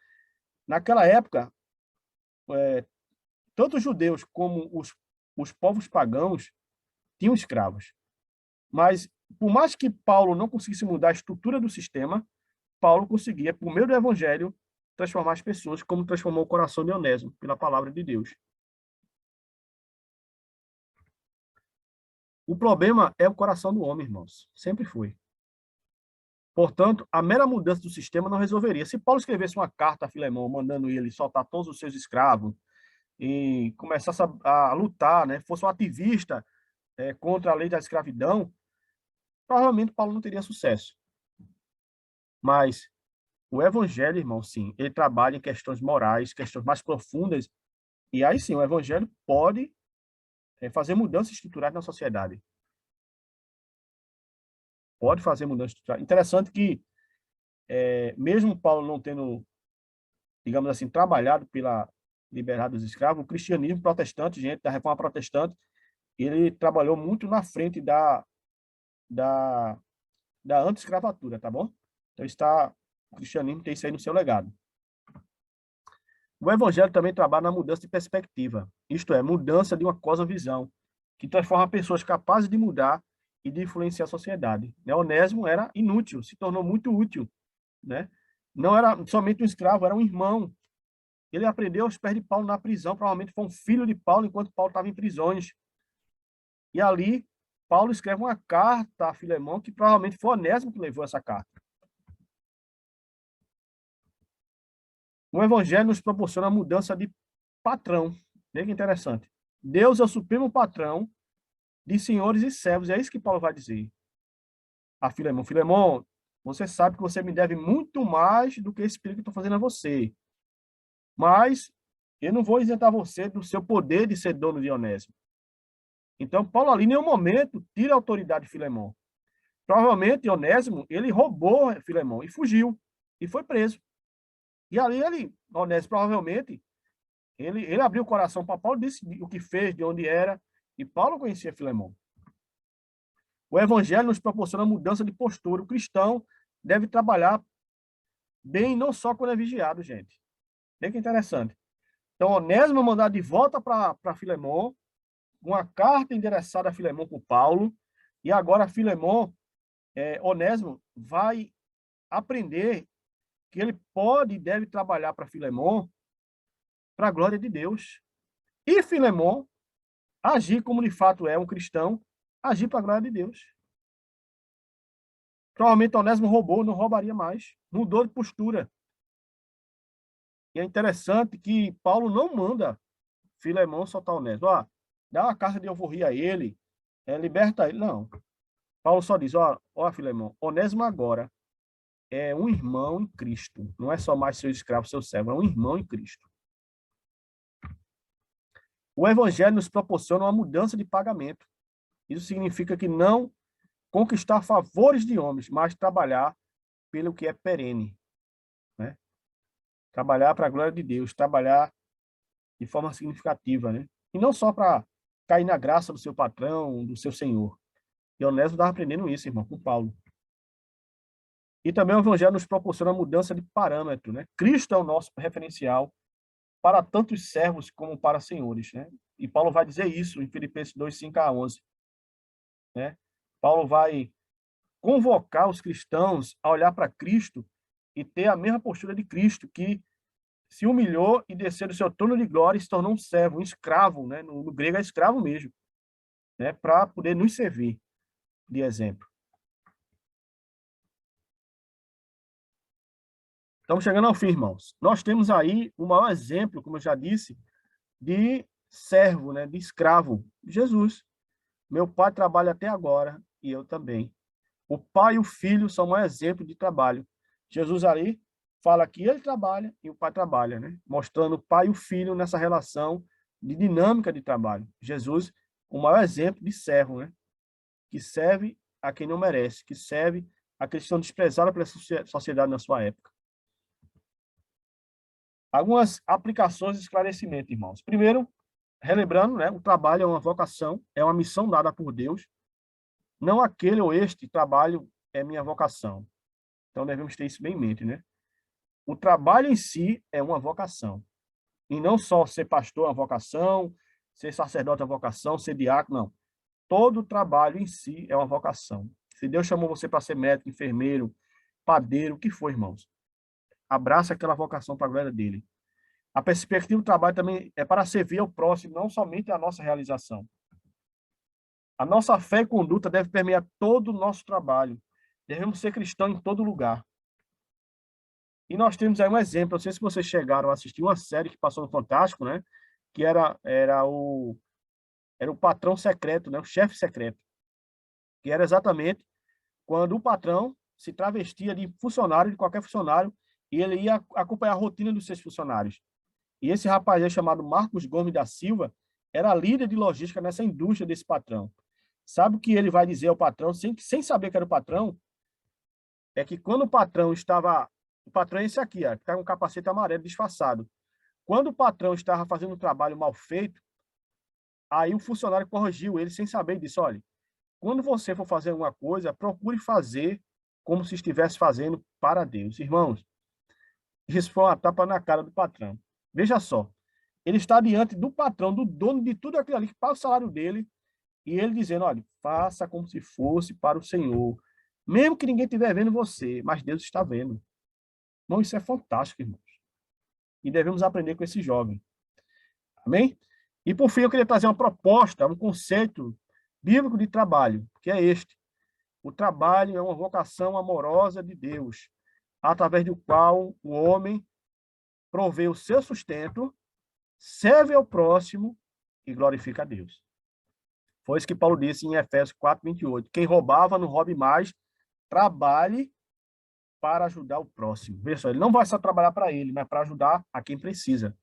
Naquela época, tanto os judeus como os povos pagãos tinham escravos. Mas, por mais que Paulo não conseguisse mudar a estrutura do sistema, Paulo conseguia, por meio do evangelho, transformar as pessoas, como transformou o coração de Onésimo, pela palavra de Deus. O problema é o coração do homem, irmãos. Sempre foi. Portanto, a mera mudança do sistema não resolveria. Se Paulo escrevesse uma carta a Filemão, mandando ele soltar todos os seus escravos e começasse a lutar, né, fosse um ativista contra a lei da escravidão, provavelmente Paulo não teria sucesso. Mas o evangelho, irmão, sim, ele trabalha em questões morais, questões mais profundas, e aí sim, o evangelho pode fazer mudanças estruturais na sociedade. Pode fazer mudanças estruturais. Interessante que, mesmo Paulo não tendo, digamos assim, trabalhado pela liberdade dos escravos, o cristianismo protestante, gente, da reforma protestante, ele trabalhou muito na frente da anti-escravatura, tá bom? Então, o cristianismo tem isso aí no seu legado. O evangelho também trabalha na mudança de perspectiva, isto é, mudança de uma cosmovisão, que transforma pessoas capazes de mudar e de influenciar a sociedade. Onésimo era inútil, se tornou muito útil, né? Não era somente um escravo, era um irmão. Ele aprendeu aos pés de Paulo na prisão, provavelmente foi um filho de Paulo, enquanto Paulo estava em prisões. E ali, Paulo escreve uma carta a Filemão, que provavelmente foi Onésimo que levou essa carta. O Evangelho nos proporciona a mudança de patrão. Veja que interessante. Deus é o supremo patrão de senhores e servos. É isso que Paulo vai dizer a Filemão. Filemão, você sabe que você me deve muito mais do que esse pedido que eu estou fazendo a você. Mas eu não vou isentar você do seu poder de ser dono de Onésimo. Então, Paulo ali, em nenhum momento, tira a autoridade de Filemão. Provavelmente, Onésimo, ele roubou Filemão e fugiu. E foi preso. E ali, Onésimo, provavelmente, ele abriu o coração para Paulo, disse o que fez, de onde era, e Paulo conhecia Filemão. O Evangelho nos proporciona mudança de postura. O cristão deve trabalhar bem, não só quando é vigiado, gente. Vê que interessante. Então, Onésimo é mandado de volta para Filemão, uma carta endereçada a Filemão por Paulo, e agora Filemão, Onésimo, vai aprender que ele pode e deve trabalhar para Filemão para a glória de Deus. E Filemão agir como de fato é um cristão, agir para a glória de Deus. Provavelmente Onésimo roubou, não roubaria mais. Mudou de postura. E é interessante que Paulo não manda Filemão soltar Onésimo. Dá uma carta de alforria a ele, liberta ele. Não. Paulo só diz, Filemão, Onésimo agora é um irmão em Cristo. Não é só mais seu escravo, seu servo, é um irmão em Cristo. O Evangelho nos proporciona uma mudança de pagamento. Isso significa que não conquistar favores de homens, mas trabalhar pelo que é perene. Né? Trabalhar para a glória de Deus, trabalhar de forma significativa. Né? E não só para cair na graça do seu patrão, do seu senhor. E Onésimo estava aprendendo isso, irmão, com Paulo. E também o Evangelho nos proporciona uma mudança de parâmetro. Né? Cristo é o nosso referencial para tantos servos como para senhores. Né? E Paulo vai dizer isso em Filipenses 2, 5-11. Né? Paulo vai convocar os cristãos a olhar para Cristo e ter a mesma postura de Cristo, que se humilhou e desceu do seu trono de glória e se tornou um servo, um escravo, né? No grego é escravo mesmo, né? Para poder nos servir de exemplo. Estamos chegando ao fim, irmãos. Nós temos aí o maior exemplo, como eu já disse, de servo, né? De escravo, Jesus. Meu pai trabalha até agora e eu também. O pai e o filho são um exemplo de trabalho. Jesus ali fala que ele trabalha e o pai trabalha, né? Mostrando o pai e o filho nessa relação de dinâmica de trabalho. Jesus, o maior exemplo de servo, né? Que serve a quem não merece, que serve a quem estão desprezados pela sociedade na sua época. Algumas aplicações e esclarecimento, irmãos. Primeiro, relembrando, né? O trabalho é uma vocação, é uma missão dada por Deus. Não aquele ou este trabalho é minha vocação. Então, devemos ter isso bem em mente, né? O trabalho em si é uma vocação. E não só ser pastor é uma vocação, ser sacerdote é uma vocação, ser diácono, não. Todo trabalho em si é uma vocação. Se Deus chamou você para ser médico, enfermeiro, padeiro, o que for, irmãos, abraça aquela vocação para a glória dele. A perspectiva do trabalho também é para servir ao próximo, não somente a nossa realização. A nossa fé e conduta deve permear todo o nosso trabalho. Devemos ser cristãos em todo lugar. E nós temos aí um exemplo, não sei se vocês chegaram a assistir uma série que passou no Fantástico, né? Que era o patrão secreto, né? O chefe secreto. Que era exatamente quando o patrão se travestia de funcionário, de qualquer funcionário, e ele ia acompanhar a rotina dos seus funcionários. E esse rapaz aí, chamado Marcos Gomes da Silva, era líder de logística nessa indústria desse patrão. Sabe o que ele vai dizer ao patrão, sem saber que era o patrão? É que quando o patrão estava... O patrão é esse aqui, ó, que está com um capacete amarelo disfarçado. Quando o patrão estava fazendo um trabalho mal feito, aí o funcionário corrigiu ele sem saber disso. Olha, quando você for fazer alguma coisa, procure fazer como se estivesse fazendo para Deus. Irmãos, isso foi uma tapa na cara do patrão. Veja só, ele está diante do patrão, do dono de tudo aquilo ali, que paga o salário dele, e ele dizendo, olha, faça como se fosse para o Senhor. Mesmo que ninguém estiver vendo você, mas Deus está vendo. Irmão, isso é fantástico, irmãos. E devemos aprender com esse jovem. Amém? E, por fim, eu queria trazer uma proposta, um conceito bíblico de trabalho, que é este. O trabalho é uma vocação amorosa de Deus, através do qual o homem provê o seu sustento, serve ao próximo e glorifica a Deus. Foi isso que Paulo disse em Efésios 4:28. Quem roubava, não roube mais, trabalhe para ajudar o próximo. Veja só, ele não vai só trabalhar para ele, mas para ajudar a quem precisa.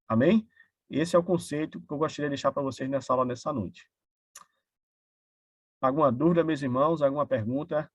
Amém? Esse é o conceito que eu gostaria de deixar para vocês nessa aula, nessa noite. Alguma dúvida, meus irmãos? Alguma pergunta?